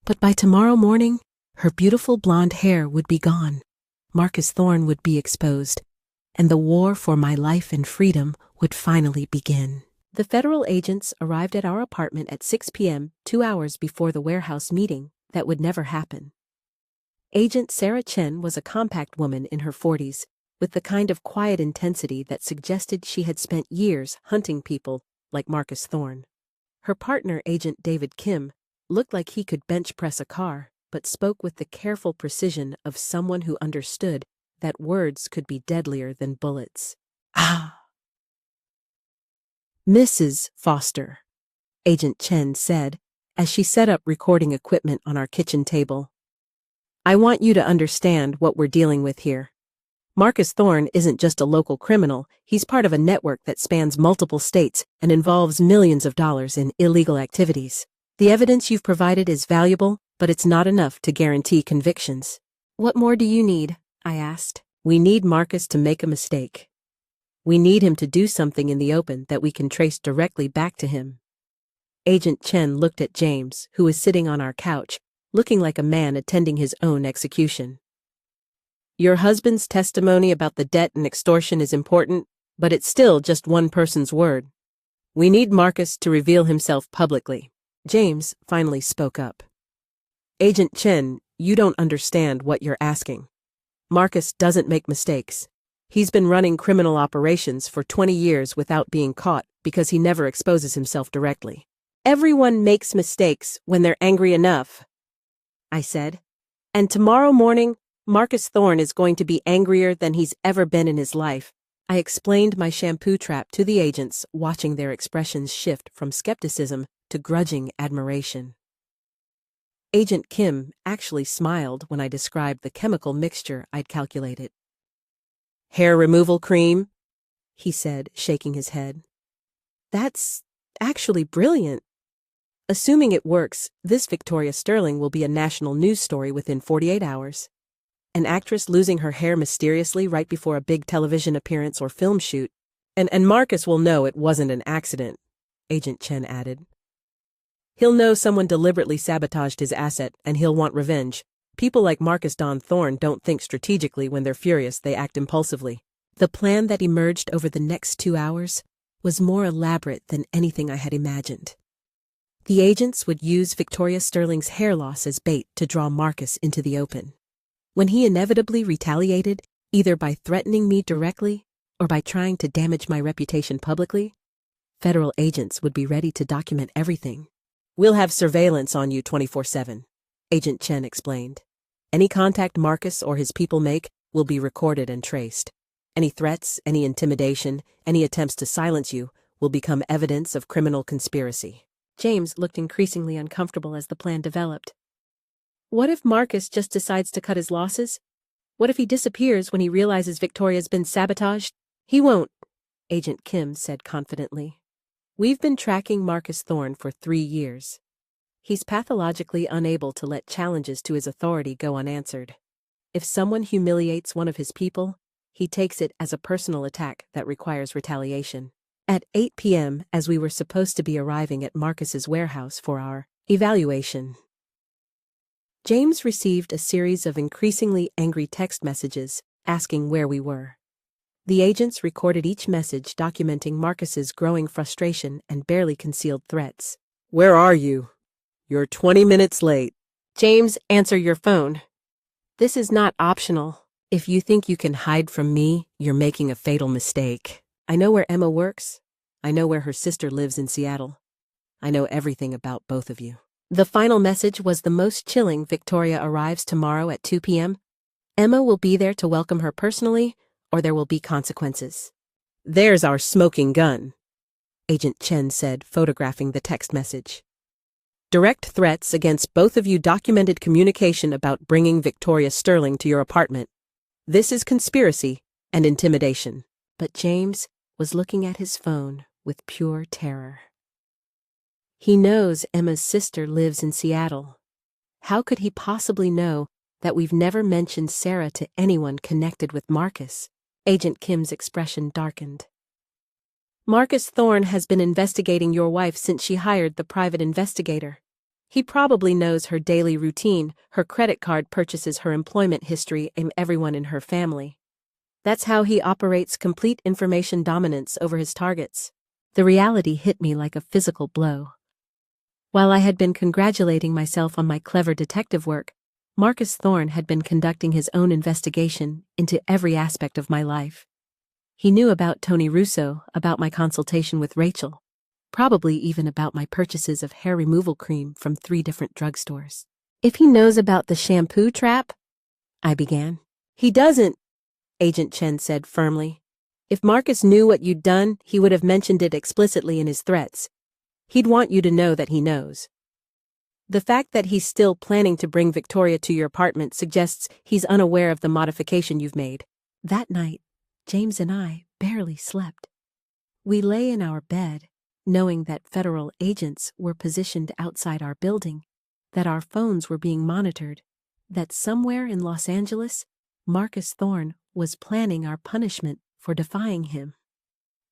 But by tomorrow morning, her beautiful blonde hair would be gone, Marcus Thorne would be exposed, and the war for my life and freedom would finally begin. The federal agents arrived at our apartment at 6 p.m., 2 hours before the warehouse meeting that would never happen. Agent Sarah Chen was a compact woman in her 40s, with the kind of quiet intensity that suggested she had spent years hunting people like Marcus Thorne. Her partner, Agent David Kim, looked like he could bench press a car, but spoke with the careful precision of someone who understood that words could be deadlier than bullets. Ah! Mrs. Foster, Agent Chen said, as she set up recording equipment on our kitchen table. I want you to understand what we're dealing with here. Marcus Thorne isn't just a local criminal, he's part of a network that spans multiple states and involves millions of dollars in illegal activities. The evidence you've provided is valuable, but it's not enough to guarantee convictions. What more do you need? I asked. We need Marcus to make a mistake. We need him to do something in the open that we can trace directly back to him. Agent Chen looked at James, who was sitting on our couch, looking like a man attending his own execution. Your husband's testimony about the debt and extortion is important, but it's still just one person's word. We need Marcus to reveal himself publicly. James finally spoke up. Agent Chen, you don't understand what you're asking. Marcus doesn't make mistakes. He's been running criminal operations for 20 years without being caught because he never exposes himself directly. Everyone makes mistakes when they're angry enough, I said. And tomorrow morning, Marcus Thorne is going to be angrier than he's ever been in his life. I explained my shampoo trap to the agents, watching their expressions shift from skepticism to grudging admiration. Agent Kim actually smiled when I described the chemical mixture I'd calculated. Hair removal cream, he said, shaking his head. That's actually brilliant. Assuming it works, this Victoria Sterling will be a national news story within 48 hours. An actress losing her hair mysteriously right before a big television appearance or film shoot. And Marcus will know it wasn't an accident, Agent Chen added. He'll know someone deliberately sabotaged his asset, and he'll want revenge. People like Marcus Don Thorne don't think strategically when they're furious, they act impulsively. The plan that emerged over the next 2 hours was more elaborate than anything I had imagined. The agents would use Victoria Sterling's hair loss as bait to draw Marcus into the open. When he inevitably retaliated, either by threatening me directly or by trying to damage my reputation publicly, federal agents would be ready to document everything. We'll have surveillance on you 24/7, Agent Chen explained. Any contact Marcus or his people make will be recorded and traced. Any threats, any intimidation, any attempts to silence you will become evidence of criminal conspiracy. James looked increasingly uncomfortable as the plan developed. What if Marcus just decides to cut his losses? What if he disappears when he realizes Victoria's been sabotaged? He won't, Agent Kim said confidently. We've been tracking Marcus Thorne for 3 years. He's pathologically unable to let challenges to his authority go unanswered. If someone humiliates one of his people, he takes it as a personal attack that requires retaliation. At 8 p.m., as we were supposed to be arriving at Marcus's warehouse for our evaluation, James received a series of increasingly angry text messages asking where we were. The agents recorded each message documenting Marcus's growing frustration and barely concealed threats. Where are you? You're 20 minutes late. James, answer your phone. This is not optional. If you think you can hide from me, you're making a fatal mistake. I know where Emma works. I know where her sister lives in Seattle. I know everything about both of you. The final message was the most chilling. Victoria arrives tomorrow at 2 p.m. Emma will be there to welcome her personally, or there will be consequences. There's our smoking gun, Agent Chen said, photographing the text message. Direct threats against both of you, documented communication about bringing Victoria Sterling to your apartment. This is conspiracy and intimidation. But James was looking at his phone with pure terror. He knows Emma's sister lives in Seattle. How could he possibly know that we've never mentioned Sarah to anyone connected with Marcus? Agent Kim's expression darkened. Marcus Thorne has been investigating your wife since she hired the private investigator. He probably knows her daily routine, her credit card purchases, her employment history, and everyone in her family. That's how he operates, complete information dominance over his targets. The reality hit me like a physical blow. While I had been congratulating myself on my clever detective work, Marcus Thorne had been conducting his own investigation into every aspect of my life. He knew about Tony Russo, about my consultation with Rachel, probably even about my purchases of hair removal cream from 3 different drugstores. If he knows about the shampoo trap, I began. He doesn't, Agent Chen said firmly. If Marcus knew what you'd done, he would have mentioned it explicitly in his threats. He'd want you to know that he knows. The fact that he's still planning to bring Victoria to your apartment suggests he's unaware of the modification you've made. That night, James and I barely slept. We lay in our bed, knowing that federal agents were positioned outside our building, that our phones were being monitored, that somewhere in Los Angeles, Marcus Thorne was planning our punishment for defying him.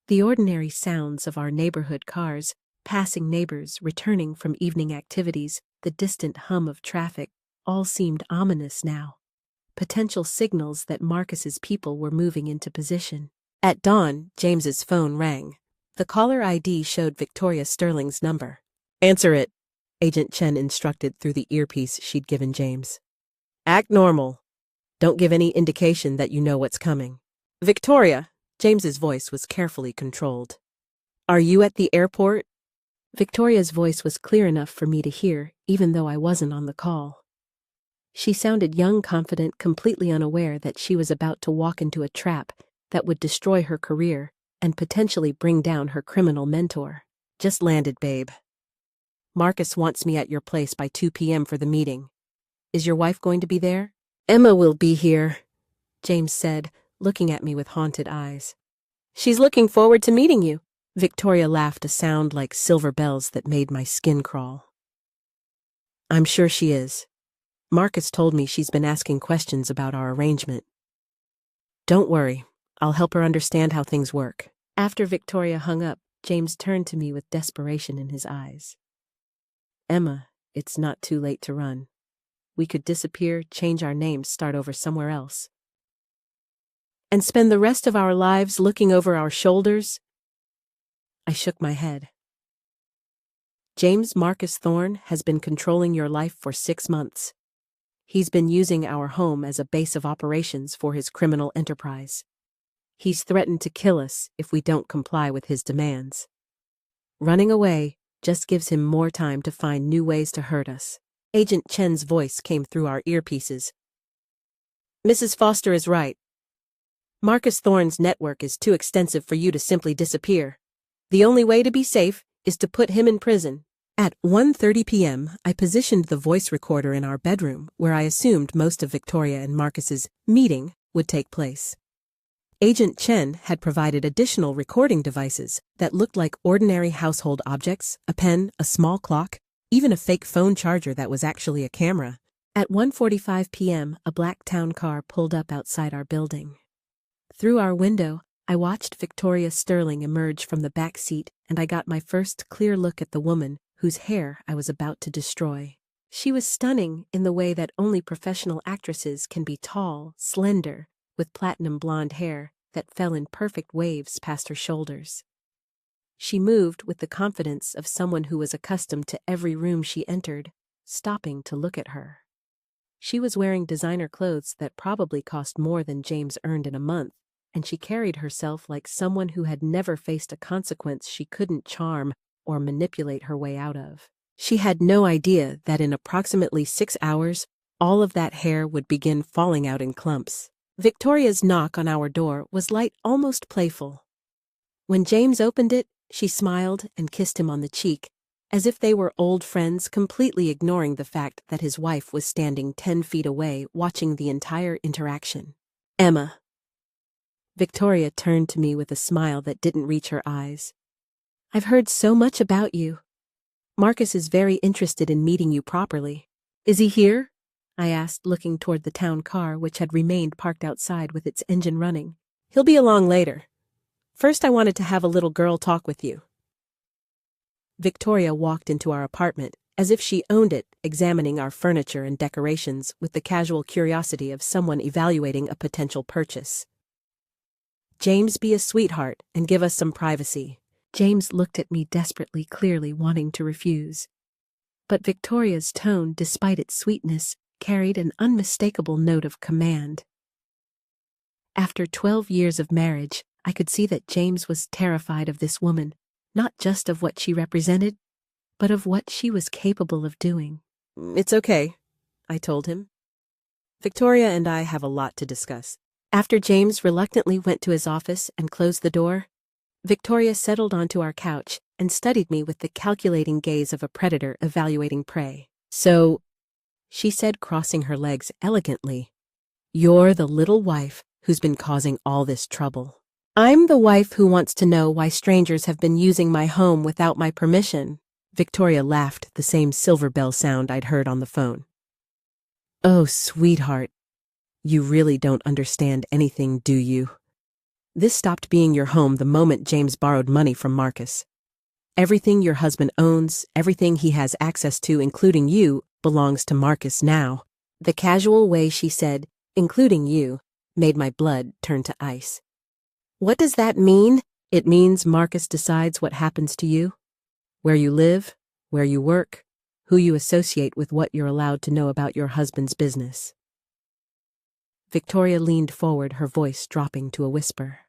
The ordinary sounds of our neighborhood cars, passing neighbors returning from evening activities, the distant hum of traffic, all seemed ominous now. Potential signals that Marcus's people were moving into position. At dawn, James's phone rang. The caller ID showed Victoria Sterling's number. Answer it, Agent Chen instructed through the earpiece she'd given James. Act normal. Don't give any indication that you know what's coming. Victoria, James's voice was carefully controlled. Are you at the airport? Victoria's voice was clear enough for me to hear, even though I wasn't on the call. She sounded young, confident, completely unaware that she was about to walk into a trap that would destroy her career and potentially bring down her criminal mentor. Just landed, babe. Marcus wants me at your place by 2 p.m. for the meeting. Is your wife going to be there? Emma will be here, James said, looking at me with haunted eyes. She's looking forward to meeting you. Victoria laughed, a sound like silver bells that made my skin crawl. I'm sure she is. Marcus told me she's been asking questions about our arrangement. Don't worry, I'll help her understand how things work. After Victoria hung up, James turned to me with desperation in his eyes. Emma, it's not too late to run. We could disappear, change our names, start over somewhere else. And spend the rest of our lives looking over our shoulders? I shook my head. James Marcus Thorne has been controlling your life for 6 months. He's been using our home as a base of operations for his criminal enterprise. He's threatened to kill us if we don't comply with his demands. Running away just gives him more time to find new ways to hurt us. Agent Chen's voice came through our earpieces. Mrs. Foster is right. Marcus Thorne's network is too extensive for you to simply disappear. The only way to be safe is to put him in prison. At 1:30 p.m., I positioned the voice recorder in our bedroom where I assumed most of Victoria and Marcus's meeting would take place. Agent Chen had provided additional recording devices that looked like ordinary household objects, a pen, a small clock, even a fake phone charger that was actually a camera. At 1:45 p.m., a black town car pulled up outside our building. Through our window, I watched Victoria Sterling emerge from the back seat, and I got my first clear look at the woman whose hair I was about to destroy. She was stunning in the way that only professional actresses can be: tall, slender, with platinum blonde hair that fell in perfect waves past her shoulders. She moved with the confidence of someone who was accustomed to every room she entered, stopping to look at her. She was wearing designer clothes that probably cost more than James earned in a month, and she carried herself like someone who had never faced a consequence she couldn't charm or manipulate her way out of. She had no idea that in approximately 6 hours, all of that hair would begin falling out in clumps. Victoria's knock on our door was light, almost playful. When James opened it, she smiled and kissed him on the cheek, as if they were old friends, completely ignoring the fact that his wife was standing 10 feet away watching the entire interaction. "Emma." Victoria turned to me with a smile that didn't reach her eyes. "I've heard so much about you. Marcus is very interested in meeting you properly. Is he here?" I asked, looking toward the town car, which had remained parked outside with its engine running. "He'll be along later. First, I wanted to have a little girl talk with you." Victoria walked into our apartment as if she owned it, examining our furniture and decorations with the casual curiosity of someone evaluating a potential purchase. "James, be a sweetheart and give us some privacy." James looked at me desperately, clearly wanting to refuse. But Victoria's tone, despite its sweetness, carried an unmistakable note of command. After 12 years of marriage, I could see that James was terrified of this woman, not just of what she represented, but of what she was capable of doing. "It's okay," I told him. "Victoria and I have a lot to discuss." After James reluctantly went to his office and closed the door, Victoria settled onto our couch and studied me with the calculating gaze of a predator evaluating prey. "So," she said, crossing her legs elegantly, "you're the little wife who's been causing all this trouble." "I'm the wife who wants to know why strangers have been using my home without my permission." Victoria laughed, the same silver bell sound I'd heard on the phone. "Oh, sweetheart, you really don't understand anything, do you? This stopped being your home the moment James borrowed money from Marcus. Everything your husband owns, everything he has access to, including you, belongs to Marcus now." The casual way she said, "including you," made my blood turn to ice. "What does that mean?" "It means Marcus decides what happens to you, where you live, where you work, who you associate with, what you're allowed to know about your husband's business." Victoria leaned forward, her voice dropping to a whisper.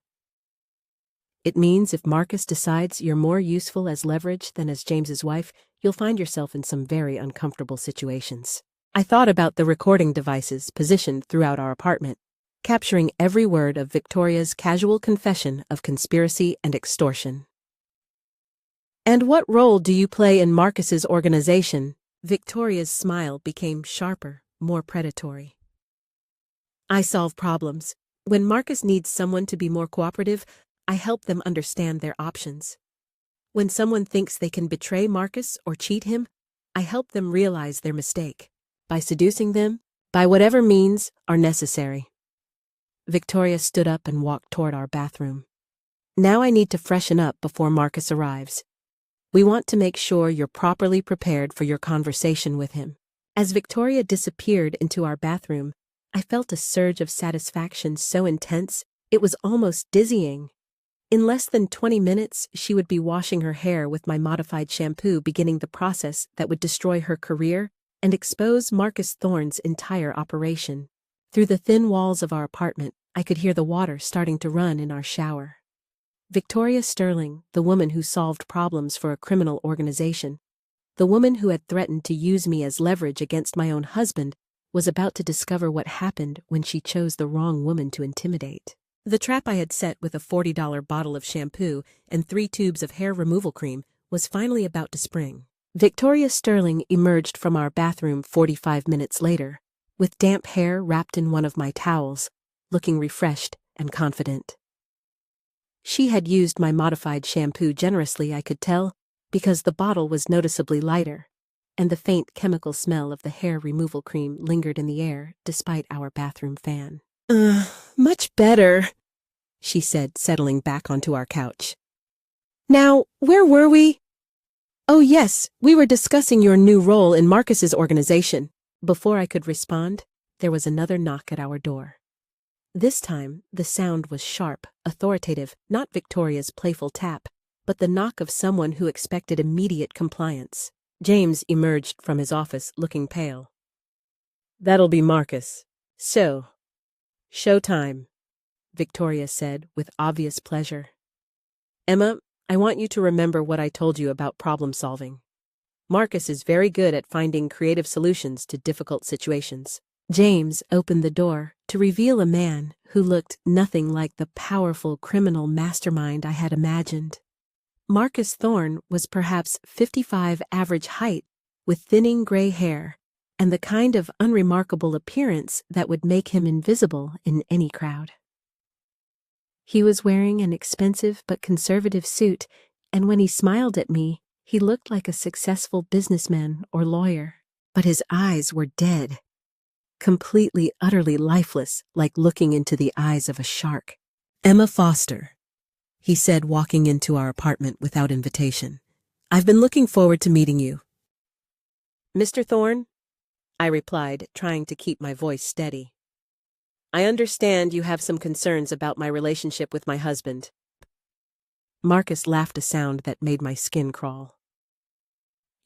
"It means if Marcus decides you're more useful as leverage than as James's wife, you'll find yourself in some very uncomfortable situations." I thought about the recording devices positioned throughout our apartment, capturing every word of Victoria's casual confession of conspiracy and extortion. "And what role do you play in Marcus's organization?" Victoria's smile became sharper, more predatory. "I solve problems. When Marcus needs someone to be more cooperative, I help them understand their options. When someone thinks they can betray Marcus or cheat him, I help them realize their mistake by seducing them, by whatever means are necessary." Victoria stood up and walked toward our bathroom. "Now I need to freshen up before Marcus arrives. We want to make sure you're properly prepared for your conversation with him." As Victoria disappeared into our bathroom, I felt a surge of satisfaction so intense it was almost dizzying. In less than 20 minutes, she would be washing her hair with my modified shampoo, beginning the process that would destroy her career and expose Marcus Thorne's entire operation. Through the thin walls of our apartment, I could hear the water starting to run in our shower. Victoria Sterling, the woman who solved problems for a criminal organization, the woman who had threatened to use me as leverage against my own husband, was about to discover what happened when she chose the wrong woman to intimidate. The trap I had set with a $40 bottle of shampoo and 3 tubes of hair removal cream was finally about to spring. Victoria Sterling emerged from our bathroom 45 minutes later, with damp hair wrapped in one of my towels, looking refreshed and confident. She had used my modified shampoo generously, I could tell, because the bottle was noticeably lighter, and the faint chemical smell of the hair removal cream lingered in the air despite our bathroom fan. Much better," she said, settling back onto our couch. "Now, where were we?" "Oh yes, we were discussing your new role in Marcus's organization." Before I could respond, there was another knock at our door. This time, the sound was sharp, authoritative, not Victoria's playful tap, but the knock of someone who expected immediate compliance. James emerged from his office looking pale. "That'll be Marcus. So, showtime," Victoria said with obvious pleasure. "Emma, I want you to remember what I told you about problem solving. Marcus is very good at finding creative solutions to difficult situations." James opened the door to reveal a man who looked nothing like the powerful criminal mastermind I had imagined. Marcus Thorne was perhaps 55 average height, with thinning gray hair, and the kind of unremarkable appearance that would make him invisible in any crowd. He was wearing an expensive but conservative suit, and when he smiled at me, he looked like a successful businessman or lawyer. But his eyes were dead, completely, utterly lifeless, like looking into the eyes of a shark. "Emma Foster," he said, walking into our apartment without invitation. "I've been looking forward to meeting you." "Mr. Thorne," I replied, trying to keep my voice steady. "I understand you have some concerns about my relationship with my husband." Marcus laughed a sound that made my skin crawl.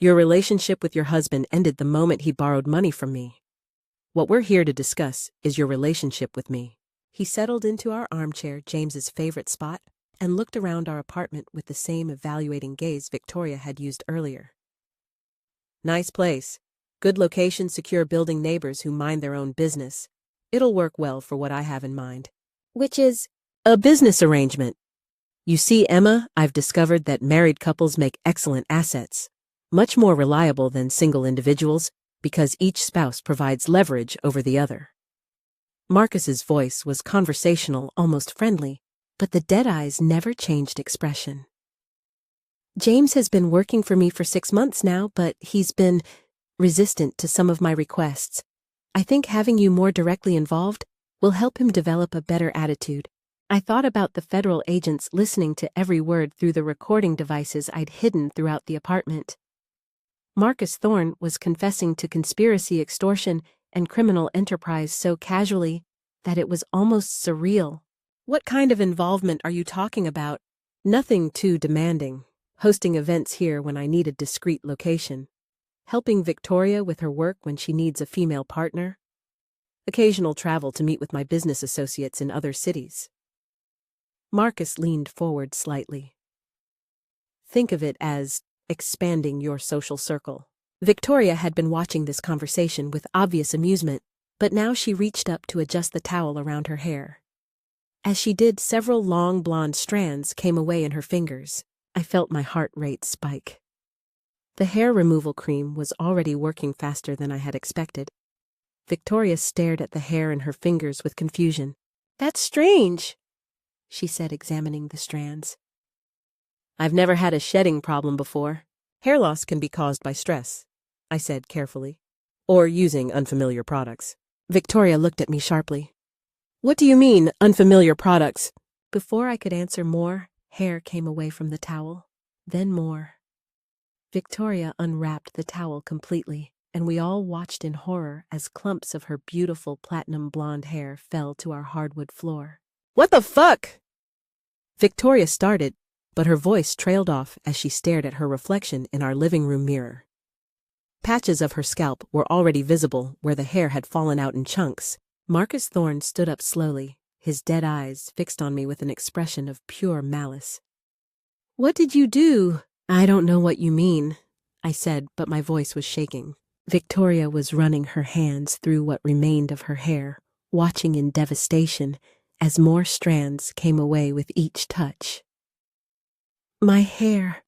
"Your relationship with your husband ended the moment he borrowed money from me. What we're here to discuss is your relationship with me." He settled into our armchair, James's favorite spot, and looked around our apartment with the same evaluating gaze Victoria had used earlier. "Nice place. Good location, secure building, neighbors who mind their own business. It'll work well for what I have in mind." "Which is?" "A business arrangement. You see, Emma, I've discovered that married couples make excellent assets, much more reliable than single individuals, because each spouse provides leverage over the other." Marcus's voice was conversational, almost friendly, but the dead eyes never changed expression. "James has been working for me for 6 months now, but he's been resistant to some of my requests. I think having you more directly involved will help him develop a better attitude." I thought about the federal agents listening to every word through the recording devices I'd hidden throughout the apartment. Marcus Thorne was confessing to conspiracy, extortion, and criminal enterprise so casually that it was almost surreal. "What kind of involvement are you talking about?" "Nothing too demanding. Hosting events here when I need a discreet location. Helping Victoria with her work when she needs a female partner. Occasional travel to meet with my business associates in other cities." Marcus leaned forward slightly. "Think of it as expanding your social circle." Victoria had been watching this conversation with obvious amusement, but now she reached up to adjust the towel around her hair. As she did, several long blonde strands came away in her fingers. I felt my heart rate spike. The hair removal cream was already working faster than I had expected. Victoria stared at the hair in her fingers with confusion. "That's strange," she said, examining the strands. "I've never had a shedding problem before. Hair loss can be caused by stress," I said carefully, "or using unfamiliar products." Victoria looked at me sharply. "What do you mean, unfamiliar products?" Before I could answer more, hair came away from the towel, then more. Victoria unwrapped the towel completely, and we all watched in horror as clumps of her beautiful platinum blonde hair fell to our hardwood floor. "What the fuck?" Victoria started, but her voice trailed off as she stared at her reflection in our living room mirror. Patches of her scalp were already visible where the hair had fallen out in chunks. Marcus Thorne stood up slowly, his dead eyes fixed on me with an expression of pure malice. "What did you do?" "I don't know what you mean," I said, but my voice was shaking. Victoria was running her hands through what remained of her hair, watching in devastation as more strands came away with each touch. My hair.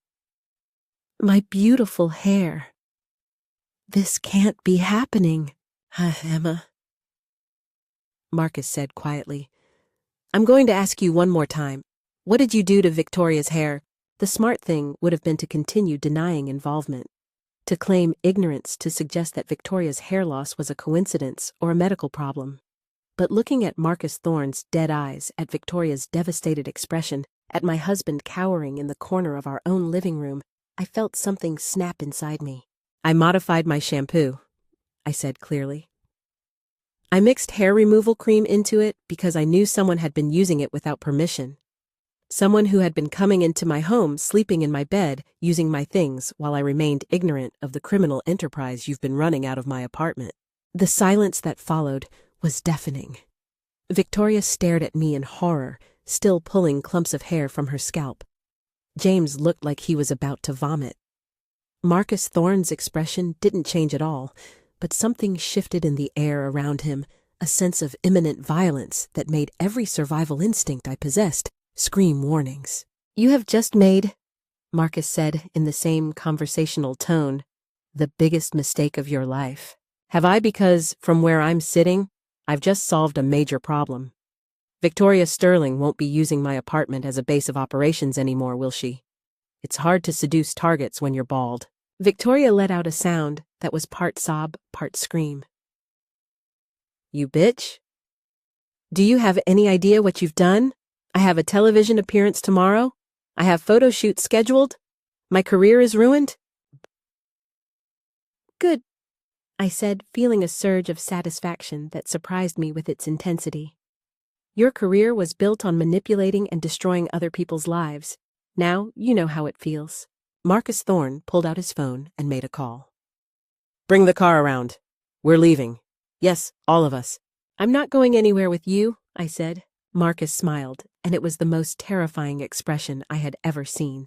My beautiful hair. This can't be happening. Emma, Marcus said quietly. I'm going to ask you one more time. What did you do to Victoria's hair? The smart thing would have been to continue denying involvement, to claim ignorance to suggest that Victoria's hair loss was a coincidence or a medical problem. But looking at Marcus Thorne's dead eyes, at Victoria's devastated expression, at my husband cowering in the corner of our own living room, I felt something snap inside me. I modified my shampoo, I said clearly. I mixed hair removal cream into it because I knew someone had been using it without permission. Someone who had been coming into my home, sleeping in my bed, using my things while I remained ignorant of the criminal enterprise you've been running out of my apartment. The silence that followed was deafening. Victoria stared at me in horror, still pulling clumps of hair from her scalp. James looked like he was about to vomit. Marcus Thorne's expression didn't change at all, but something shifted in the air around him, a sense of imminent violence that made every survival instinct I possessed scream warnings. You have just made, Marcus said in the same conversational tone, the biggest mistake of your life. Have I? Because from where I'm sitting, I've just solved a major problem. Victoria Sterling won't be using my apartment as a base of operations anymore, will she? It's hard to seduce targets when you're bald. Victoria let out a sound that was part sob, part scream. You bitch? Do you have any idea what you've done? I have a television appearance tomorrow. I have photo shoots scheduled. My career is ruined. Good, I said, feeling a surge of satisfaction that surprised me with its intensity. Your career was built on manipulating and destroying other people's lives. Now you know how it feels. Marcus Thorne pulled out his phone and made a call. Bring the car around. We're leaving. Yes, all of us. I'm not going anywhere with you, I said. Marcus smiled, and it was the most terrifying expression I had ever seen.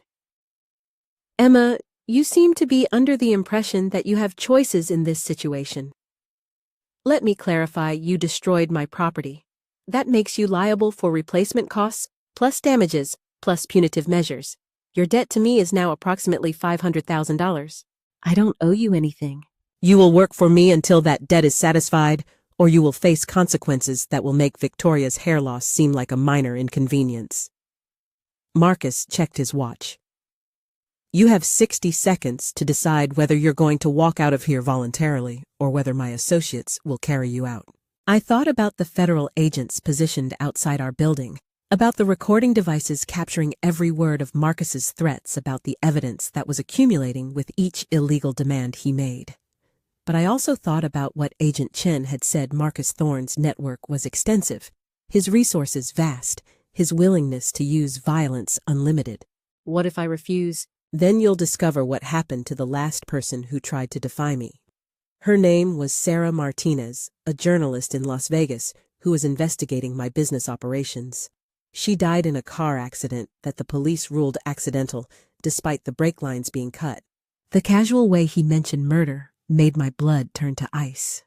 Emma, you seem to be under the impression that you have choices in this situation. Let me clarify, you destroyed my property. That makes you liable for replacement costs, plus damages, plus punitive measures. Your debt to me is now approximately $500,000. I don't owe you anything. You will work for me until that debt is satisfied, or you will face consequences that will make Victoria's hair loss seem like a minor inconvenience. Marcus checked his watch. You have 60 seconds to decide whether you're going to walk out of here voluntarily or whether my associates will carry you out. I thought about the federal agents positioned outside our building, about the recording devices capturing every word of Marcus's threats about the evidence that was accumulating with each illegal demand he made. But I also thought about what Agent Chen had said. Marcus Thorne's network was extensive, his resources vast, his willingness to use violence unlimited. What if I refuse? Then you'll discover what happened to the last person who tried to defy me. Her name was Sarah Martinez, a journalist in Las Vegas who was investigating my business operations. She died in a car accident that the police ruled accidental, despite the brake lines being cut. The casual way he mentioned murder made my blood turn to ice.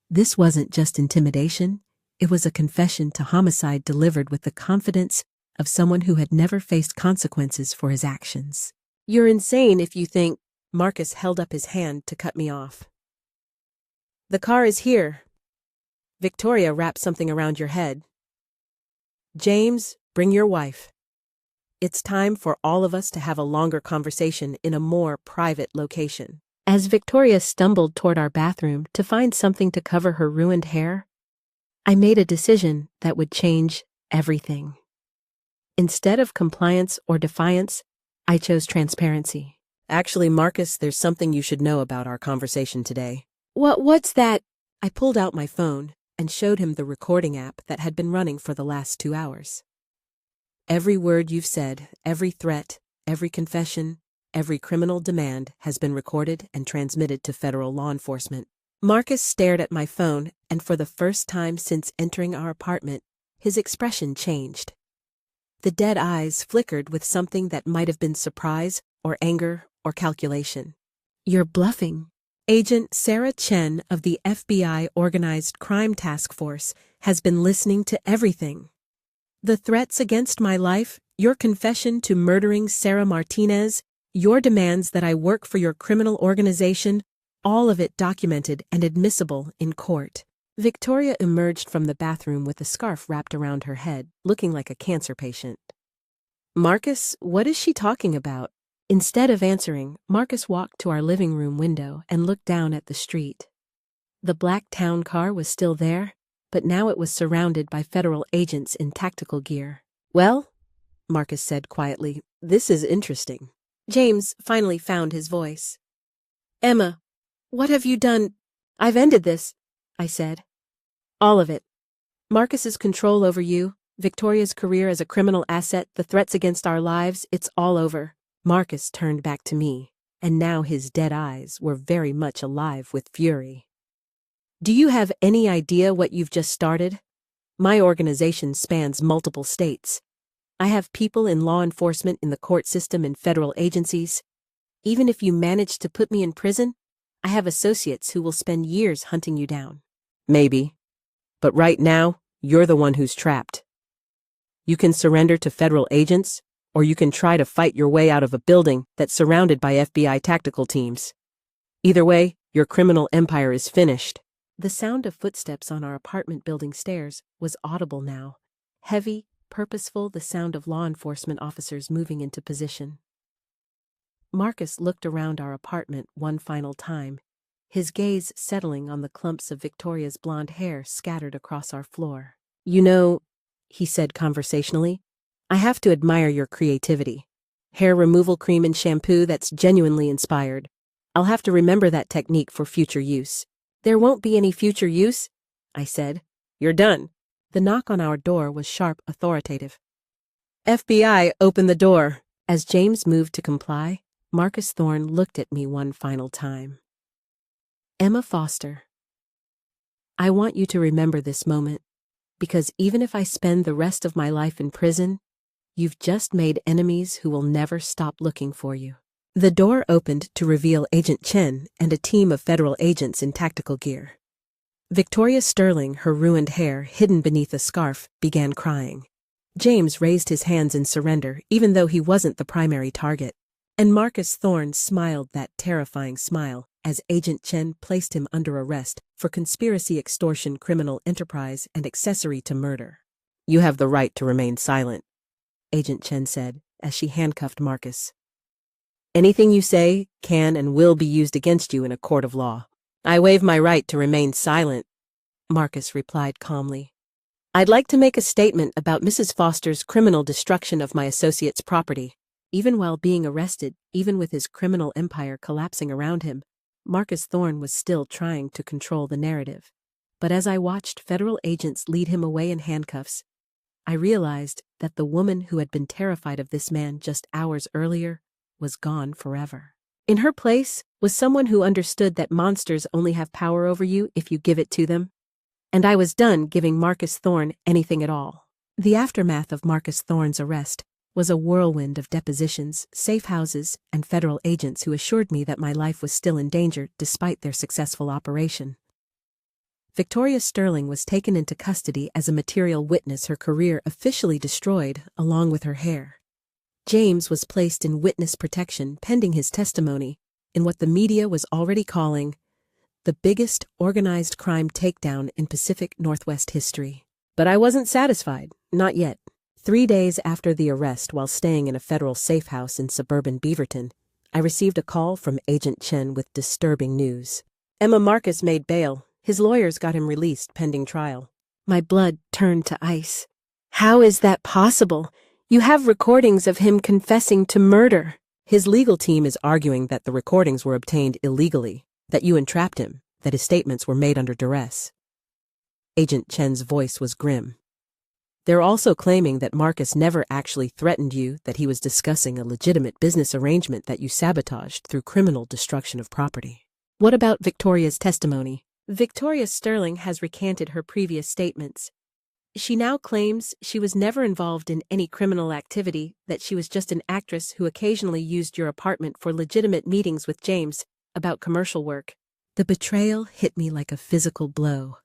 This wasn't just intimidation, it was a confession to homicide delivered with the confidence of someone who had never faced consequences for his actions. You're insane if you think. Marcus held up his hand to cut me off. The car is here. Victoria, wrap something around your head. James, bring your wife. It's time for all of us to have a longer conversation in a more private location. As Victoria stumbled toward our bathroom to find something to cover her ruined hair, I made a decision that would change everything. Instead of compliance or defiance, I chose transparency. Actually, Marcus, there's something you should know about our conversation today. What's that? I pulled out my phone and showed him the recording app that had been running for the last 2 hours. Every word you've said, every threat, every confession, every criminal demand has been recorded and transmitted to federal law enforcement. Marcus stared at my phone, and for the first time since entering our apartment, his expression changed. The dead eyes flickered with something that might have been surprise or anger or calculation. You're bluffing. Agent Sarah Chen of the FBI Organized Crime Task Force has been listening to everything. The threats against my life, your confession to murdering Sarah Martinez, Your demands that I work for your criminal organization, all of it documented and admissible in court." Victoria emerged from the bathroom with a scarf wrapped around her head, looking like a cancer patient. "Marcus, what is she talking about?" Instead of answering, Marcus walked to our living room window and looked down at the street. The black town car was still there, but now it was surrounded by federal agents in tactical gear. "Well," Marcus said quietly, "this is interesting." James finally found his voice. "Emma, what have you done?" "I've ended this," I said. "All of it. Marcus's control over you, Victoria's career as a criminal asset, the threats against our lives, it's all over." Marcus turned back to me, and now his dead eyes were very much alive with fury. "Do you have any idea what you've just started? My organization spans multiple states. I have people in law enforcement, in the court system, and federal agencies. Even if you manage to put me in prison, I have associates who will spend years hunting you down." "Maybe. But right now, you're the one who's trapped. You can surrender to federal agents, or you can try to fight your way out of a building that's surrounded by FBI tactical teams. Either way, your criminal empire is finished." The sound of footsteps on our apartment building stairs was audible now. Heavy, purposeful, the sound of law enforcement officers moving into position. Marcus looked around our apartment one final time, his gaze settling on the clumps of Victoria's blonde hair scattered across our floor. "You know," he said conversationally, "I have to admire your creativity. Hair removal cream and shampoo that's genuinely inspired. I'll have to remember that technique for future use." "There won't be any future use," I said. "You're done." The knock on our door was sharp, authoritative. "FBI, open the door." As James moved to comply, Marcus Thorne looked at me one final time. "Emma Foster, I want you to remember this moment, because even if I spend the rest of my life in prison, you've just made enemies who will never stop looking for you." The door opened to reveal Agent Chen and a team of federal agents in tactical gear. Victoria Sterling, her ruined hair hidden beneath a scarf, began crying. James raised his hands in surrender, even though he wasn't the primary target. And Marcus Thorne smiled that terrifying smile as Agent Chen placed him under arrest for conspiracy, extortion, criminal enterprise, and accessory to murder. "You have the right to remain silent," Agent Chen said as she handcuffed Marcus. "Anything you say can and will be used against you in a court of law." "I waive my right to remain silent," Marcus replied calmly. "I'd like to make a statement about Mrs. Foster's criminal destruction of my associate's property." Even while being arrested, even with his criminal empire collapsing around him, Marcus Thorne was still trying to control the narrative. But as I watched federal agents lead him away in handcuffs, I realized that the woman who had been terrified of this man just hours earlier was gone forever. In her place was someone who understood that monsters only have power over you if you give it to them. And I was done giving Marcus Thorne anything at all. The aftermath of Marcus Thorne's arrest was a whirlwind of depositions, safe houses, and federal agents who assured me that my life was still in danger despite their successful operation. Victoria Sterling was taken into custody as a material witness, her career officially destroyed, along with her hair. James was placed in witness protection pending his testimony in what the media was already calling the biggest organized crime takedown in Pacific Northwest history. But I wasn't satisfied, not yet. 3 days after the arrest, while staying in a federal safe house in suburban Beaverton, I received a call from Agent Chen with disturbing news. Emma Marcus made bail. His lawyers got him released pending trial. My blood turned to ice. "How is that possible? You have recordings of him confessing to murder." "His legal team is arguing that the recordings were obtained illegally, that you entrapped him, that his statements were made under duress." Agent Chen's voice was grim. "They're also claiming that Marcus never actually threatened you, that he was discussing a legitimate business arrangement that you sabotaged through criminal destruction of property." "What about Victoria's testimony?" "Victoria Sterling has recanted her previous statements. She now claims she was never involved in any criminal activity, that she was just an actress who occasionally used your apartment for legitimate meetings with James about commercial work." The betrayal hit me like a physical blow.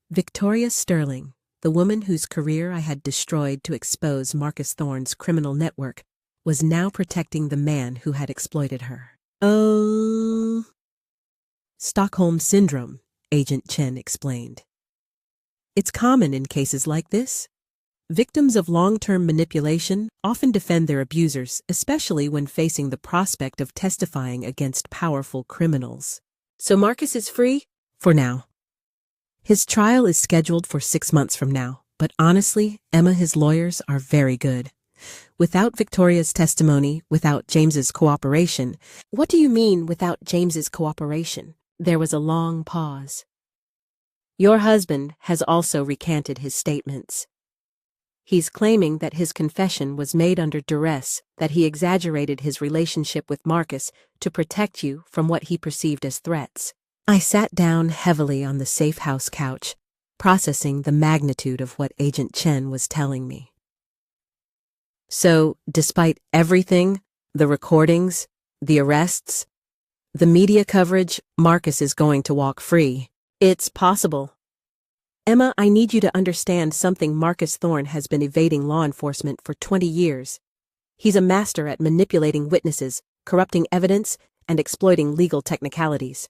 Victoria Sterling, the woman whose career I had destroyed to expose Marcus Thorne's criminal network, was now protecting the man who had exploited her. Oh, Stockholm Syndrome, Agent Chen explained. It's common in cases like this. Victims of long-term manipulation often defend their abusers, especially when facing the prospect of testifying against powerful criminals. So Marcus is free? For now. His trial is scheduled for 6 months from now, but honestly, Emma, his lawyers, are very good. Without Victoria's testimony, without James's cooperation— What do you mean, without James's cooperation? There was a long pause. Your husband has also recanted his statements. He's claiming that his confession was made under duress, that he exaggerated his relationship with Marcus to protect you from what he perceived as threats. I sat down heavily on the safe house couch, processing the magnitude of what Agent Chen was telling me. So, despite everything, the recordings, the arrests, the media coverage, Marcus is going to walk free. It's possible. Emma, I need you to understand something. Marcus Thorne has been evading law enforcement for 20 years. He's a master at manipulating witnesses, corrupting evidence, and exploiting legal technicalities.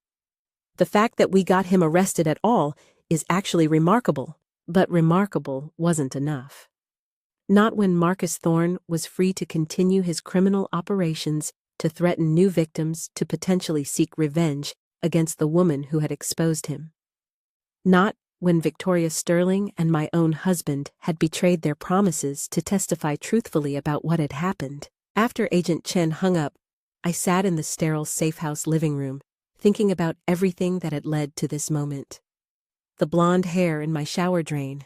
The fact that we got him arrested at all is actually remarkable, but remarkable wasn't enough. Not when Marcus Thorne was free to continue his criminal operations, to threaten new victims, to potentially seek revenge against the woman who had exposed him. Not when Victoria Sterling and my own husband had betrayed their promises to testify truthfully about what had happened. After Agent Chen hung up, I sat in the sterile safe-house living room, thinking about everything that had led to this moment. The blonde hair in my shower drain,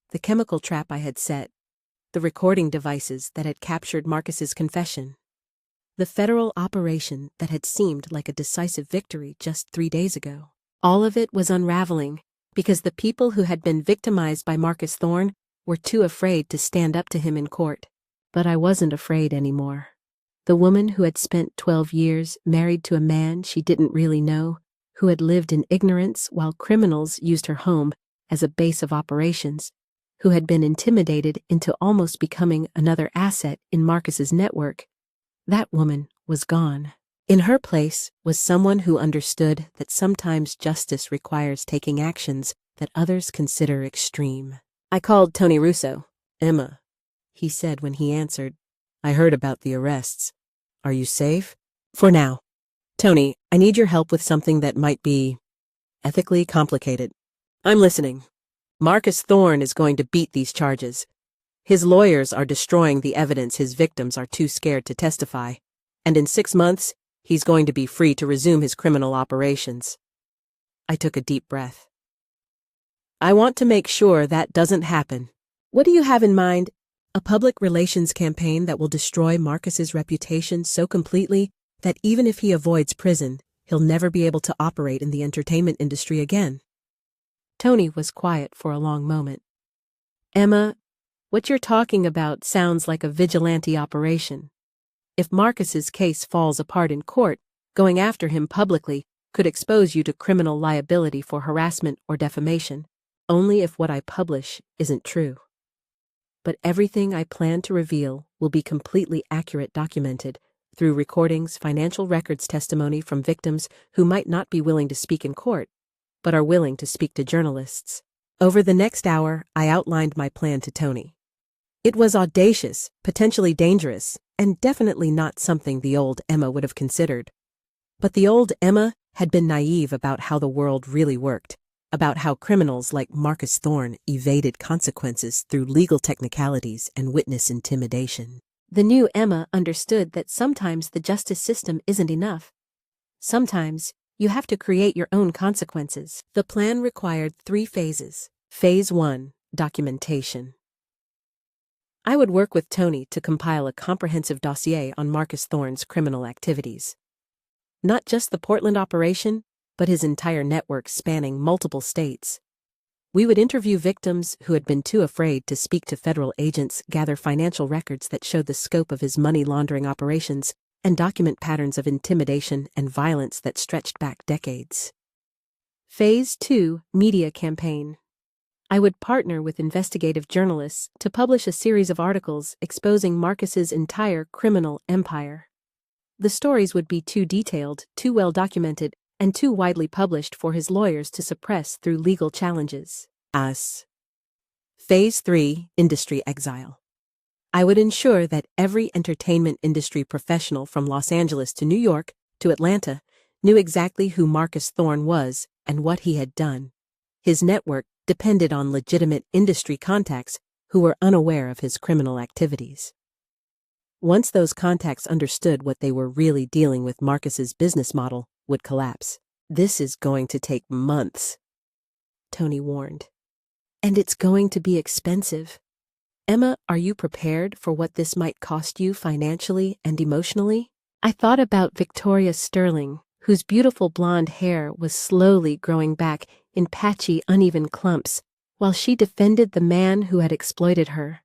the chemical trap I had set, the recording devices that had captured Marcus's confession, the federal operation that had seemed like a decisive victory just 3 days ago. All of it was unraveling because the people who had been victimized by Marcus Thorne were too afraid to stand up to him in court. But I wasn't afraid anymore. The woman who had spent 12 years married to a man she didn't really know, who had lived in ignorance while criminals used her home as a base of operations, who had been intimidated into almost becoming another asset in Marcus's network, that woman was gone. In her place was someone who understood that sometimes justice requires taking actions that others consider extreme. I called Tony Russo. Emma, he said when he answered, I heard about the arrests. Are you safe? For now. Tony, I need your help with something that might be ethically complicated. I'm listening. Marcus Thorne is going to beat these charges. His lawyers are destroying the evidence his victims are too scared to testify, and in 6 months, he's going to be free to resume his criminal operations. I took a deep breath. I want to make sure that doesn't happen. What do you have in mind? A public relations campaign that will destroy Marcus's reputation so completely that even if he avoids prison, he'll never be able to operate in the entertainment industry again. Tony was quiet for a long moment. Emma, what you're talking about sounds like a vigilante operation. If Marcus's case falls apart in court, going after him publicly could expose you to criminal liability for harassment or defamation, only if what I publish isn't true. But everything I plan to reveal will be completely accurate, documented through recordings, financial records, testimony from victims who might not be willing to speak in court, but are willing to speak to journalists. Over the next hour, I outlined my plan to Tony. It was audacious, potentially dangerous, and definitely not something the old Emma would have considered. But the old Emma had been naive about how the world really worked, about how criminals like Marcus Thorne evaded consequences through legal technicalities and witness intimidation. The new Emma understood that sometimes the justice system isn't enough. Sometimes you have to create your own consequences. The plan required 3 phases. Phase 1, documentation. I would work with Tony to compile a comprehensive dossier on Marcus Thorne's criminal activities. Not just the Portland operation, but his entire network spanning multiple states. We would interview victims who had been too afraid to speak to federal agents, gather financial records that showed the scope of his money laundering operations, and document patterns of intimidation and violence that stretched back decades. Phase 2, media campaign. I would partner with investigative journalists to publish a series of articles exposing Marcus's entire criminal empire. The stories would be too detailed, too well documented, and too widely published for his lawyers to suppress through legal challenges. Phase 3: Industry Exile. I would ensure that every entertainment industry professional from Los Angeles to New York to Atlanta knew exactly who Marcus Thorne was and what he had done. His network depended on legitimate industry contacts who were unaware of his criminal activities. Once those contacts understood what they were really dealing with, Marcus's business model would collapse. "This is going to take months," Tony warned. "And it's going to be expensive. Emma, are you prepared for what this might cost you financially and emotionally?" I thought about Victoria Sterling, whose beautiful blonde hair was slowly growing back in patchy, uneven clumps, while she defended the man who had exploited her.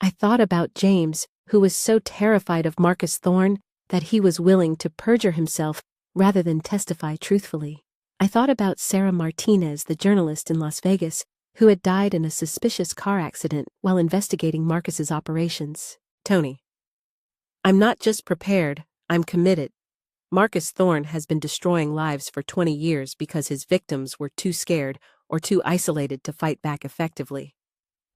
I thought about James, who was so terrified of Marcus Thorne that he was willing to perjure himself rather than testify truthfully. I thought about Sarah Martinez, the journalist in Las Vegas, who had died in a suspicious car accident while investigating Marcus's operations. "Tony, I'm not just prepared, I'm committed. Marcus Thorne has been destroying lives for 20 years because his victims were too scared or too isolated to fight back effectively.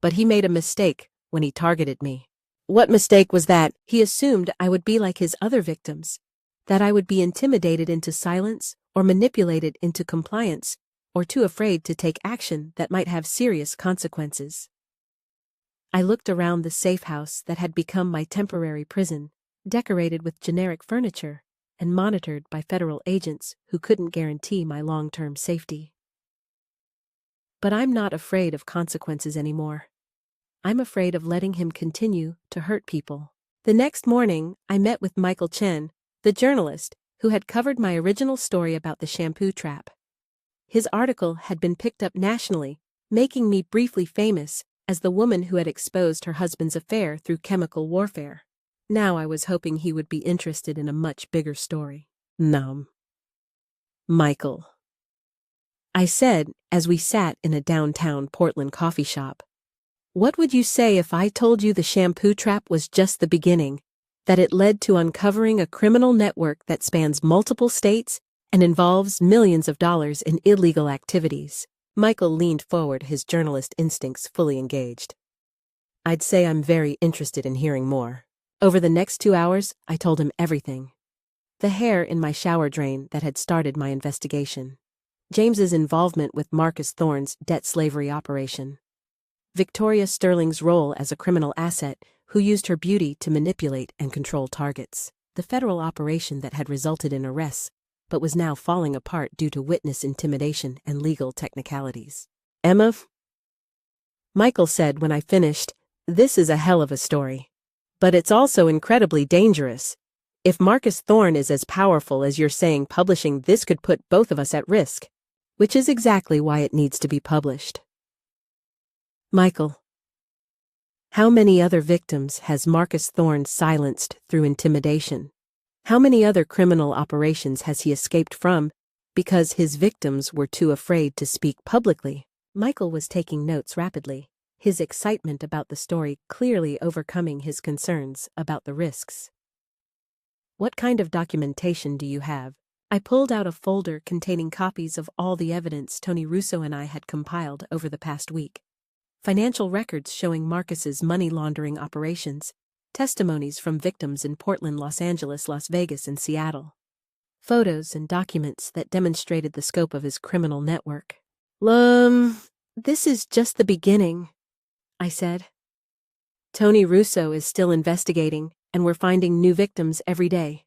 But he made a mistake when he targeted me." "What mistake was that?" "He assumed I would be like his other victims, that I would be intimidated into silence or manipulated into compliance, or too afraid to take action that might have serious consequences." I looked around the safe house that had become my temporary prison, decorated with generic furniture and monitored by federal agents who couldn't guarantee my long-term safety. But I'm not afraid of consequences anymore. I'm afraid of letting him continue to hurt people. The next morning, I met with Michael Chen, the journalist who had covered my original story about the shampoo trap. His article had been picked up nationally, making me briefly famous as the woman who had exposed her husband's affair through chemical warfare. Now I was hoping he would be interested in a much bigger story. "Michael," I said as we sat in a downtown Portland coffee shop, "what would you say if I told you the shampoo trap was just the beginning, that it led to uncovering a criminal network that spans multiple states and involves millions of dollars in illegal activities?" Michael leaned forward, his journalist instincts fully engaged. "I'd say I'm very interested in hearing more." Over the next 2 hours, I told him everything. The hair in my shower drain that had started my investigation. James's involvement with Marcus Thorne's debt slavery operation. Victoria Sterling's role as a criminal asset who used her beauty to manipulate and control targets. The federal operation that had resulted in arrests, but was now falling apart due to witness intimidation and legal technicalities. "Emma," Michael said when I finished, "this is a hell of a story. But it's also incredibly dangerous. If Marcus Thorne is as powerful as you're saying, publishing this could put both of us at risk, which is exactly why it needs to be published." "Michael, how many other victims has Marcus Thorne silenced through intimidation? How many other criminal operations has he escaped from because his victims were too afraid to speak publicly?" Michael was taking notes rapidly, his excitement about the story clearly overcoming his concerns about the risks. "What kind of documentation do you have?" I pulled out a folder containing copies of all the evidence Tony Russo and I had compiled over the past week. Financial records showing Marcus's money laundering operations, testimonies from victims in Portland, Los Angeles, Las Vegas, and Seattle. Photos and documents that demonstrated the scope of his criminal network. This is just the beginning," I said. "Tony Russo is still investigating, and we're finding new victims every day.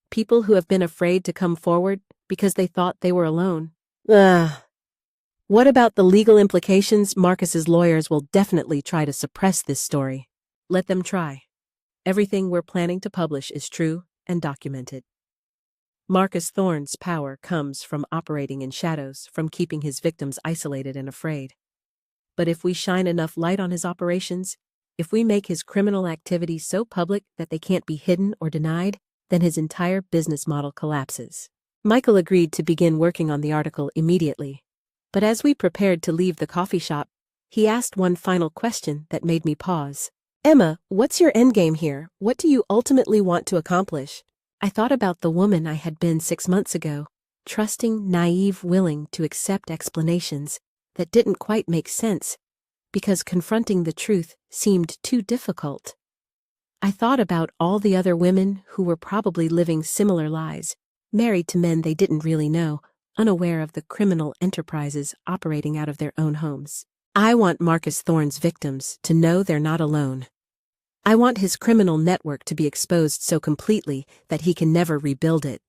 People who have been afraid to come forward because they thought they were alone." What about the legal implications? Marcus's lawyers will definitely try to suppress this story. Let them try. Everything we're planning to publish is true and documented. Marcus Thorne's power comes from operating in shadows, from keeping his victims isolated and afraid. But if we shine enough light on his operations, if we make his criminal activities so public that they can't be hidden or denied, then his entire business model collapses. Michael agreed to begin working on the article immediately. But as we prepared to leave the coffee shop, He asked one final question that made me pause. "Emma, what's your endgame here? What do you ultimately want to accomplish?" I thought about the woman I had been 6 months ago, trusting, naive, willing to accept explanations that didn't quite make sense because confronting the truth seemed too difficult. I thought about all the other women who were probably living similar lives, married to men they didn't really know, unaware of the criminal enterprises operating out of their own homes. I want Marcus Thorne's victims to know they're not alone. I want his criminal network to be exposed so completely that he can never rebuild it.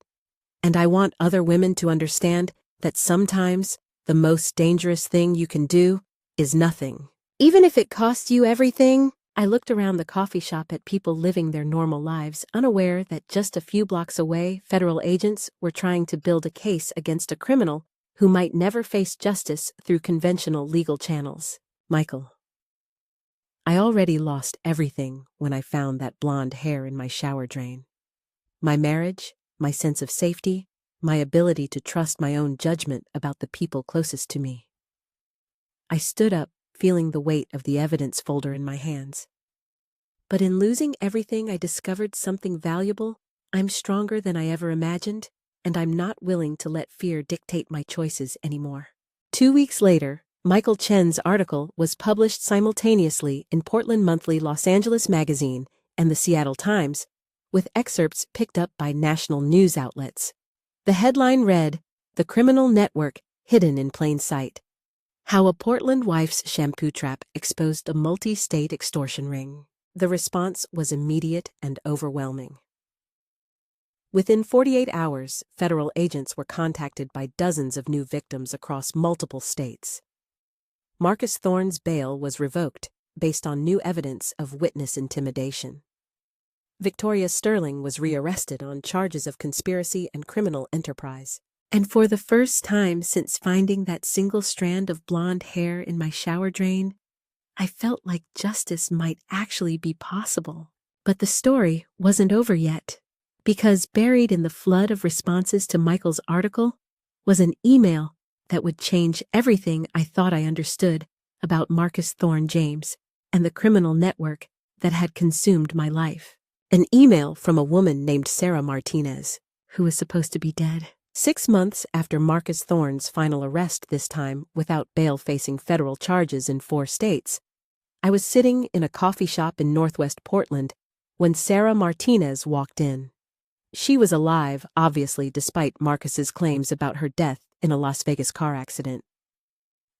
And I want other women to understand that sometimes the most dangerous thing you can do is nothing. Even if it costs you everything. I looked around the coffee shop at people living their normal lives, unaware that just a few blocks away, federal agents were trying to build a case against a criminal who might never face justice through conventional legal channels. Michael. I already lost everything when I found that blonde hair in my shower drain. My marriage, my sense of safety, my ability to trust my own judgment about the people closest to me. I stood up, feeling the weight of the evidence folder in my hands. But in losing everything, I discovered something valuable. I'm stronger than I ever imagined, and I'm not willing to let fear dictate my choices anymore. 2 weeks later, Michael Chen's article was published simultaneously in Portland Monthly, Los Angeles Magazine, and the Seattle Times, with excerpts picked up by national news outlets. The headline read, "The Criminal Network Hidden in Plain Sight. How a Portland wife's shampoo trap exposed a multi-state extortion ring." The response was immediate and overwhelming. Within 48 hours, federal agents were contacted by dozens of new victims across multiple states. Marcus Thorne's bail was revoked based on new evidence of witness intimidation. Victoria Sterling was rearrested on charges of conspiracy and criminal enterprise. And for the first time since finding that single strand of blonde hair in my shower drain, I felt like justice might actually be possible. But the story wasn't over yet, because buried in the flood of responses to Michael's article was an email that would change everything I thought I understood about Marcus Thorne James and the criminal network that had consumed my life. An email from a woman named Sarah Martinez, who was supposed to be dead. 6 months after Marcus Thorne's final arrest, this time without bail, facing federal charges in 4 states, I was sitting in a coffee shop in Northwest Portland when Sarah Martinez walked in. She was alive, obviously, despite Marcus's claims about her death in a Las Vegas car accident.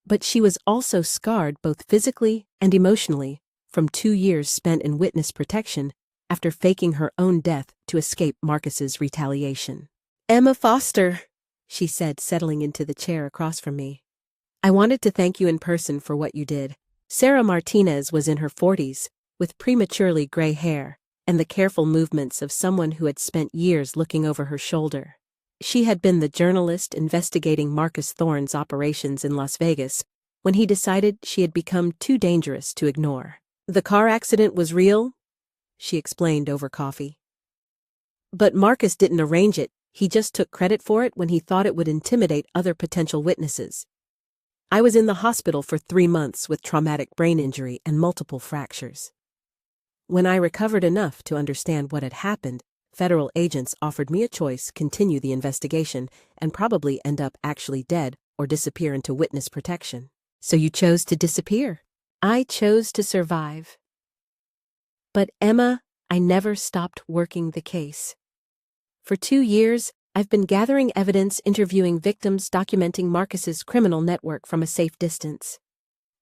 But she was also scarred both physically and emotionally from 2 years spent in witness protection after faking her own death to escape Marcus's retaliation. "Emma Foster," she said, settling into the chair across from me. "I wanted to thank you in person for what you did." Sarah Martinez was in her 40s, with prematurely gray hair and the careful movements of someone who had spent years looking over her shoulder. She had been the journalist investigating Marcus Thorne's operations in Las Vegas when he decided she had become too dangerous to ignore. "The car accident was real," she explained over coffee. "But Marcus didn't arrange it. He just took credit for it when he thought it would intimidate other potential witnesses. I was in the hospital for 3 months with traumatic brain injury and multiple fractures. When I recovered enough to understand what had happened, federal agents offered me a choice: continue the investigation and probably end up actually dead or disappear into witness protection. So you chose to disappear." "I chose to survive. But Emma, I never stopped working the case. For 2 years, I've been gathering evidence, interviewing victims, documenting Marcus's criminal network from a safe distance.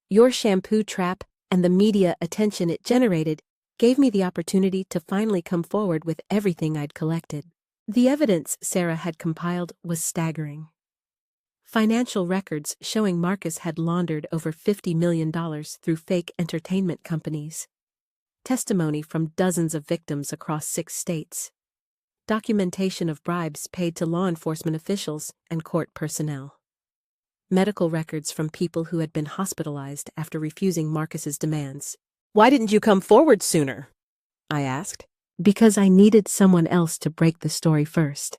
Your shampoo trap and the media attention it generated gave me the opportunity to finally come forward with everything I'd collected." The evidence Sarah had compiled was staggering. Financial records showing Marcus had laundered over $50 million through fake entertainment companies. Testimony from dozens of victims across 6 states. Documentation of bribes paid to law enforcement officials and court personnel. Medical records from people who had been hospitalized after refusing Marcus's demands. "Why didn't you come forward sooner?" I asked. "Because I needed someone else to break the story first.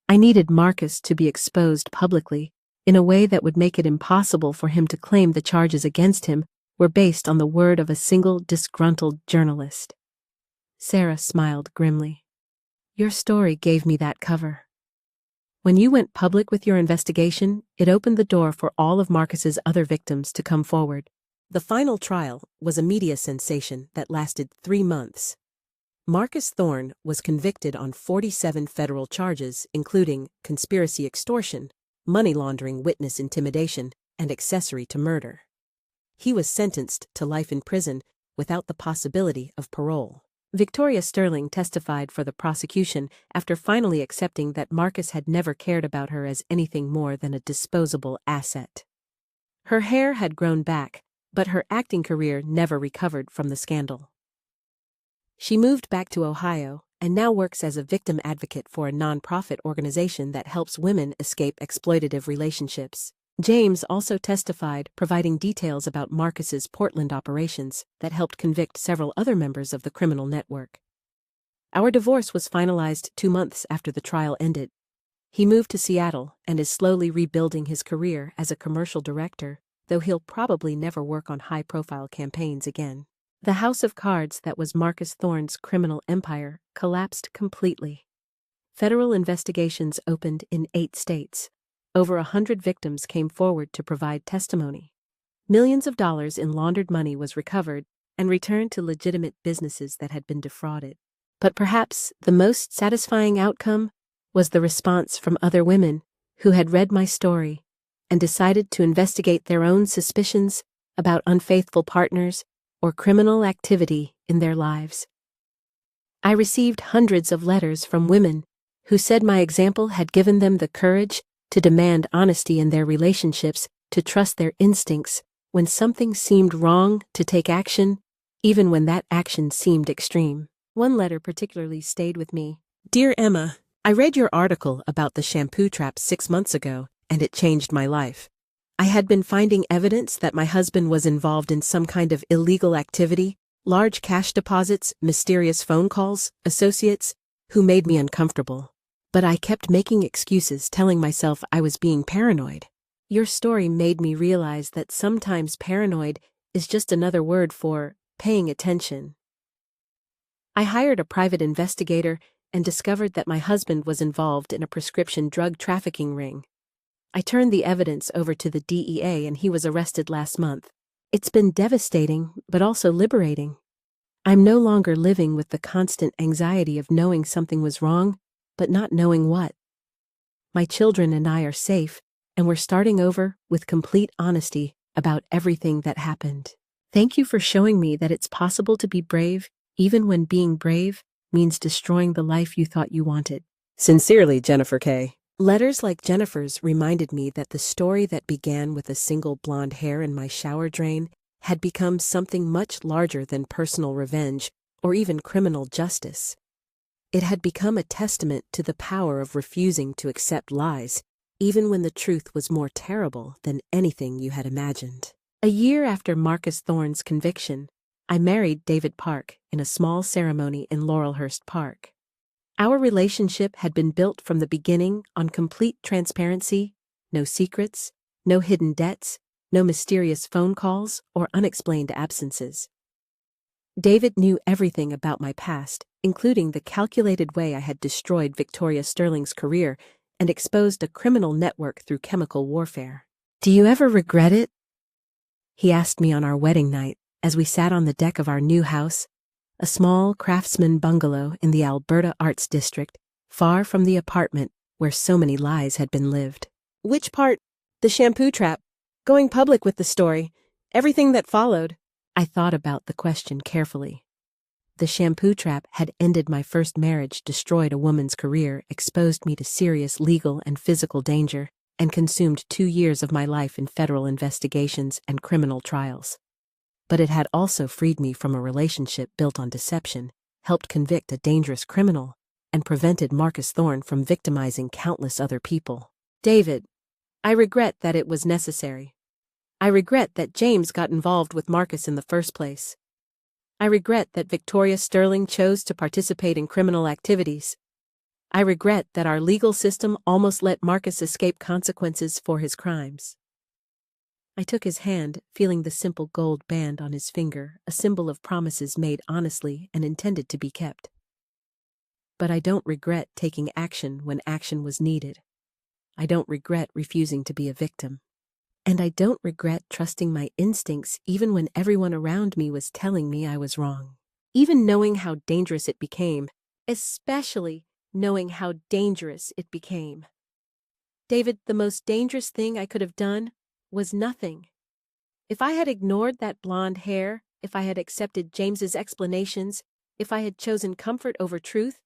I needed Marcus to be exposed publicly in a way that would make it impossible for him to claim the charges against him were based on the word of a single disgruntled journalist. Sarah smiled grimly. Your story gave me that cover. When you went public with your investigation, it opened the door for all of Marcus's other victims to come forward. The final trial was a media sensation that lasted 3 months. Marcus Thorne was convicted on 47 federal charges, including conspiracy extortion, money laundering, witness intimidation, and accessory to murder. He was sentenced to life in prison without the possibility of parole. Victoria Sterling testified for the prosecution after finally accepting that Marcus had never cared about her as anything more than a disposable asset. Her hair had grown back, but her acting career never recovered from the scandal. She moved back to Ohio and now works as a victim advocate for a nonprofit organization that helps women escape exploitative relationships. James also testified, providing details about Marcus's Portland operations that helped convict several other members of the criminal network. Our divorce was finalized 2 months after the trial ended. He moved to Seattle and is slowly rebuilding his career as a commercial director, though he'll probably never work on high-profile campaigns again. The house of cards that was Marcus Thorne's criminal empire collapsed completely. Federal investigations opened in 8 states. Over 100 victims came forward to provide testimony. Millions of dollars in laundered money was recovered and returned to legitimate businesses that had been defrauded. But perhaps the most satisfying outcome was the response from other women who had read my story and decided to investigate their own suspicions about unfaithful partners or criminal activity in their lives. I received hundreds of letters from women who said my example had given them the courage to demand honesty in their relationships, to trust their instincts when something seemed wrong, to take action, even when that action seemed extreme. One letter particularly stayed with me. Dear Emma, I read your article about the shampoo trap 6 months ago, and it changed my life. I had been finding evidence that my husband was involved in some kind of illegal activity, large cash deposits, mysterious phone calls, associates, who made me uncomfortable. But I kept making excuses, telling myself I was being paranoid. Your story made me realize that sometimes paranoid is just another word for paying attention. I hired a private investigator and discovered that my husband was involved in a prescription drug trafficking ring. I turned the evidence over to the DEA and he was arrested last month. It's been devastating, but also liberating. I'm no longer living with the constant anxiety of knowing something was wrong, but not knowing what. My children and I are safe, and we're starting over with complete honesty about everything that happened. Thank you for showing me that it's possible to be brave, even when being brave means destroying the life you thought you wanted. Sincerely, Jennifer K. Letters like Jennifer's reminded me that the story that began with a single blonde hair in my shower drain had become something much larger than personal revenge or even criminal justice. It had become a testament to the power of refusing to accept lies, even when the truth was more terrible than anything you had imagined. A year after Marcus Thorne's conviction, I married David Park in a small ceremony in Laurelhurst Park. Our relationship had been built from the beginning on complete transparency, no secrets, no hidden debts, no mysterious phone calls or unexplained absences. David knew everything about my past, including the calculated way I had destroyed Victoria Sterling's career and exposed a criminal network through chemical warfare. Do you ever regret it? He asked me on our wedding night as we sat on the deck of our new house, a small craftsman bungalow in the Alberta Arts District, far from the apartment where so many lies had been lived. Which part? The shampoo trap, going public with the story, everything that followed. I thought about the question carefully. The shampoo trap had ended my first marriage, destroyed a woman's career, exposed me to serious legal and physical danger, and consumed 2 years of my life in federal investigations and criminal trials. But it had also freed me from a relationship built on deception, helped convict a dangerous criminal, and prevented Marcus Thorne from victimizing countless other people. David, I regret that it was necessary. I regret that James got involved with Marcus in the first place. I regret that Victoria Sterling chose to participate in criminal activities. I regret that our legal system almost let Marcus escape consequences for his crimes. I took his hand, feeling the simple gold band on his finger, a symbol of promises made honestly and intended to be kept. But I don't regret taking action when action was needed. I don't regret refusing to be a victim. And I don't regret trusting my instincts even when everyone around me was telling me I was wrong. Even knowing how dangerous it became, especially knowing how dangerous it became. David, the most dangerous thing I could have done was nothing. If I had ignored that blonde hair, if I had accepted James's explanations, if I had chosen comfort over truth,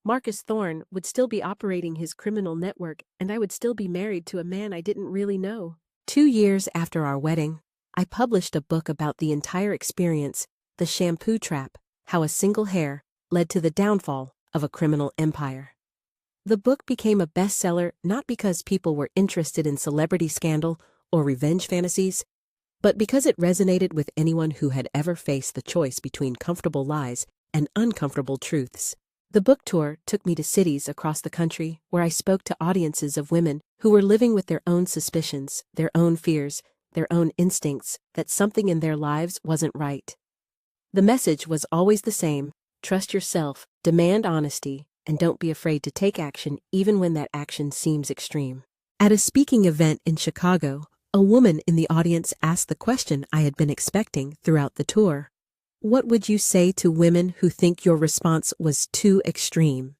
Marcus Thorne would still be operating his criminal network and I would still be married to a man I didn't really know. 2 years after our wedding, I published a book about the entire experience, The Shampoo Trap, How a Single Hair Led to the Downfall of a Criminal Empire. The book became a bestseller not because people were interested in celebrity scandal or revenge fantasies, but because it resonated with anyone who had ever faced the choice between comfortable lies and uncomfortable truths. The book tour took me to cities across the country where I spoke to audiences of women who were living with their own suspicions, their own fears, their own instincts that something in their lives wasn't right. The message was always the same: trust yourself, demand honesty, and don't be afraid to take action even when that action seems extreme. At a speaking event in Chicago, a woman in the audience asked the question I had been expecting throughout the tour. What would you say to women who think your response was too extreme?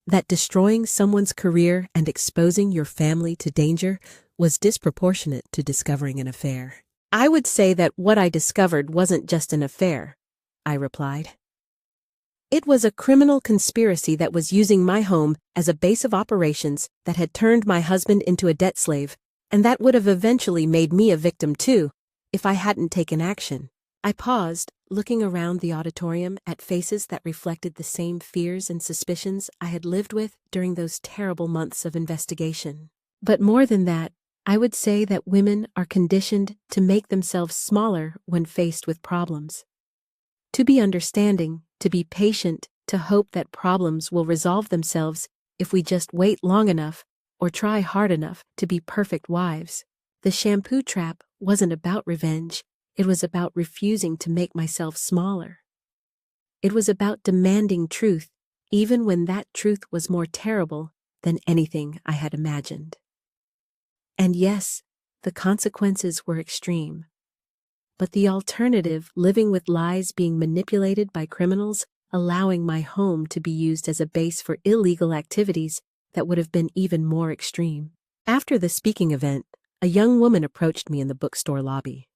That destroying someone's career and exposing your family to danger was disproportionate to discovering an affair. I would say that what I discovered wasn't just an affair, I replied. It was a criminal conspiracy that was using my home as a base of operations that had turned my husband into a debt slave, and that would have eventually made me a victim too, if I hadn't taken action. I paused, looking around the auditorium at faces that reflected the same fears and suspicions I had lived with during those terrible months of investigation. But more than that, I would say that women are conditioned to make themselves smaller when faced with problems. To be understanding, to be patient, to hope that problems will resolve themselves if we just wait long enough or try hard enough to be perfect wives. The Shampoo Trap wasn't about revenge. It was about refusing to make myself smaller. It was about demanding truth, even when that truth was more terrible than anything I had imagined. And yes, the consequences were extreme. But the alternative, living with lies, being manipulated by criminals, allowing my home to be used as a base for illegal activities, that would have been even more extreme. After the speaking event, a young woman approached me in the bookstore lobby.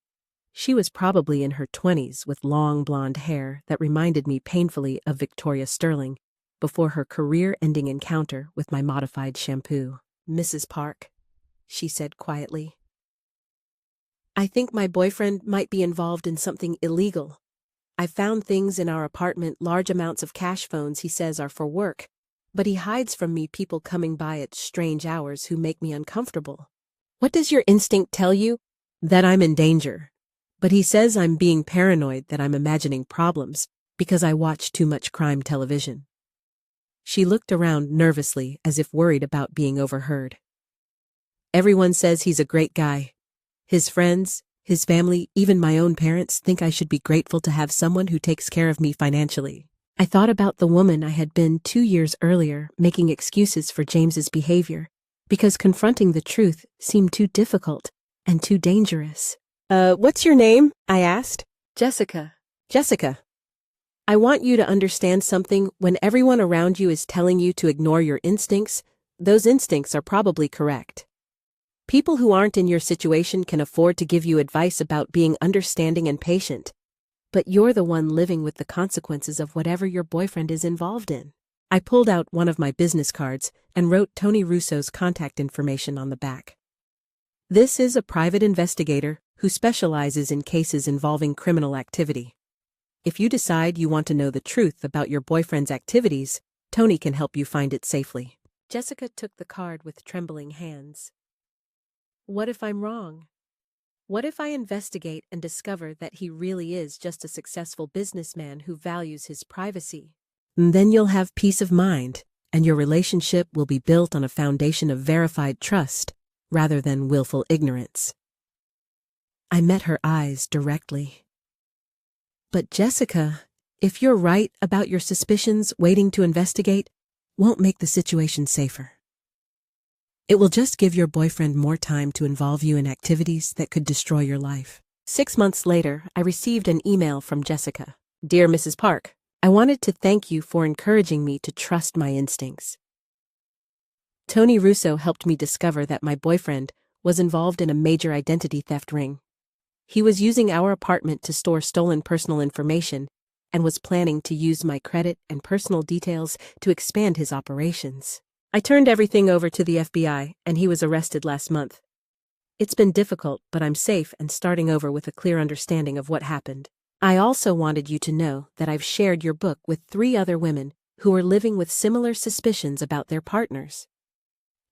She was probably in her 20s with long blonde hair that reminded me painfully of Victoria Sterling before her career-ending encounter with my modified shampoo. "Mrs. Park," she said quietly, "I think my boyfriend might be involved in something illegal. I found things in our apartment, large amounts of cash phones he says are for work, but he hides from me people coming by at strange hours who make me uncomfortable. What does your instinct tell you? That I'm in danger. But he says I'm being paranoid, that I'm imagining problems because I watch too much crime television." She looked around nervously as if worried about being overheard. "Everyone says he's a great guy. His friends, his family, even my own parents think I should be grateful to have someone who takes care of me financially." I thought about the woman I had been 2 years earlier, making excuses for James's behavior because confronting the truth seemed too difficult and too dangerous. What's your name?" I asked. "Jessica." "Jessica, I want you to understand something. When everyone around you is telling you to ignore your instincts, those instincts are probably correct. People who aren't in your situation can afford to give you advice about being understanding and patient, but you're the one living with the consequences of whatever your boyfriend is involved in." I pulled out one of my business cards and wrote Tony Russo's contact information on the back. "This is a private investigator who specializes in cases involving criminal activity. If you decide you want to know the truth about your boyfriend's activities, Tony can help you find it safely." Jessica took the card with trembling hands. What if I'm wrong? What if I investigate and discover that he really is just a successful businessman who values his privacy? Then you'll have peace of mind, and your relationship will be built on a foundation of verified trust rather than willful ignorance. I met her eyes directly. But Jessica, if you're right about your suspicions, waiting to investigate won't make the situation safer. It will just give your boyfriend more time to involve you in activities that could destroy your life. 6 months later, I received an email from Jessica. Dear Mrs. Park, I wanted to thank you for encouraging me to trust my instincts. Tony Russo helped me discover that my boyfriend was involved in a major identity theft ring. He was using our apartment to store stolen personal information and was planning to use my credit and personal details to expand his operations. I turned everything over to the FBI, and he was arrested last month. It's been difficult, but I'm safe and starting over with a clear understanding of what happened. I also wanted you to know that I've shared your book with 3 other women who were living with similar suspicions about their partners.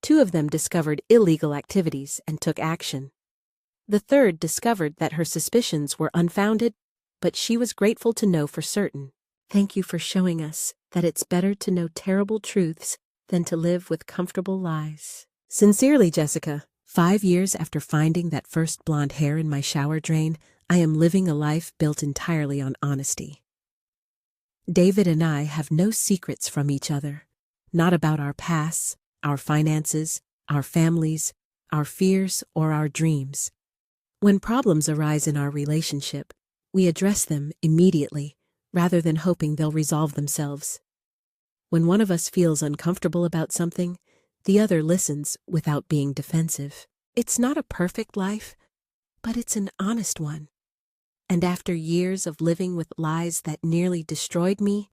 2 of them discovered illegal activities and took action. The third discovered that her suspicions were unfounded, but she was grateful to know for certain. Thank you for showing us that it's better to know terrible truths than to live with comfortable lies. Sincerely, Jessica. 5 years after finding that first blonde hair in my shower drain, I am living a life built entirely on honesty. David and I have no secrets from each other, not about our pasts, our finances, our families, our fears, or our dreams. When problems arise in our relationship, we address them immediately, rather than hoping they'll resolve themselves. When one of us feels uncomfortable about something, the other listens without being defensive. It's not a perfect life, but it's an honest one. And after years of living with lies that nearly destroyed me,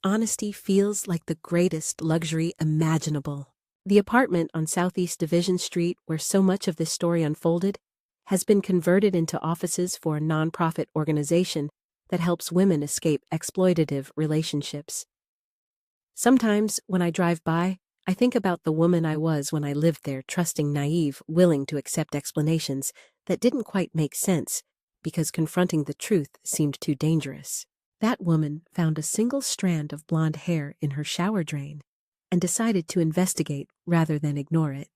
honesty feels like the greatest luxury imaginable. The apartment on Southeast Division Street, where so much of this story unfolded, has been converted into offices for a nonprofit organization that helps women escape exploitative relationships. Sometimes, when I drive by, I think about the woman I was when I lived there, trusting, naive, willing to accept explanations that didn't quite make sense because confronting the truth seemed too dangerous. That woman found a single strand of blonde hair in her shower drain and decided to investigate rather than ignore it.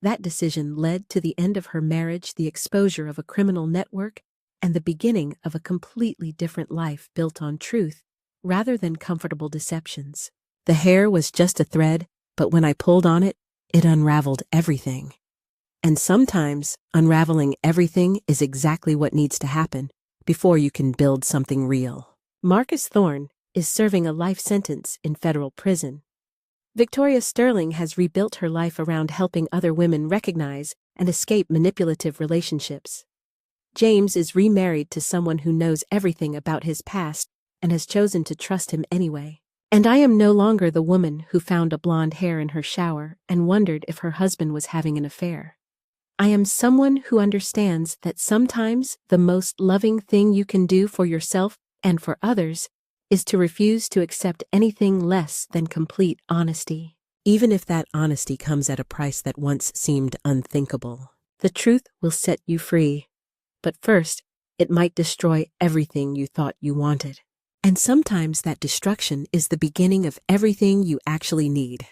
That decision led to the end of her marriage, the exposure of a criminal network, and the beginning of a completely different life built on truth rather than comfortable deceptions. The hair was just a thread, but when I pulled on it, it unraveled everything. And sometimes, unraveling everything is exactly what needs to happen before you can build something real. Marcus Thorne is serving a life sentence in federal prison. Victoria Sterling has rebuilt her life around helping other women recognize and escape manipulative relationships. James is remarried to someone who knows everything about his past and has chosen to trust him anyway. And I am no longer the woman who found a blonde hair in her shower and wondered if her husband was having an affair. I am someone who understands that sometimes the most loving thing you can do for yourself and for others is to refuse to accept anything less than complete honesty. Even if that honesty comes at a price that once seemed unthinkable. The truth will set you free. But first, it might destroy everything you thought you wanted. And sometimes that destruction is the beginning of everything you actually need.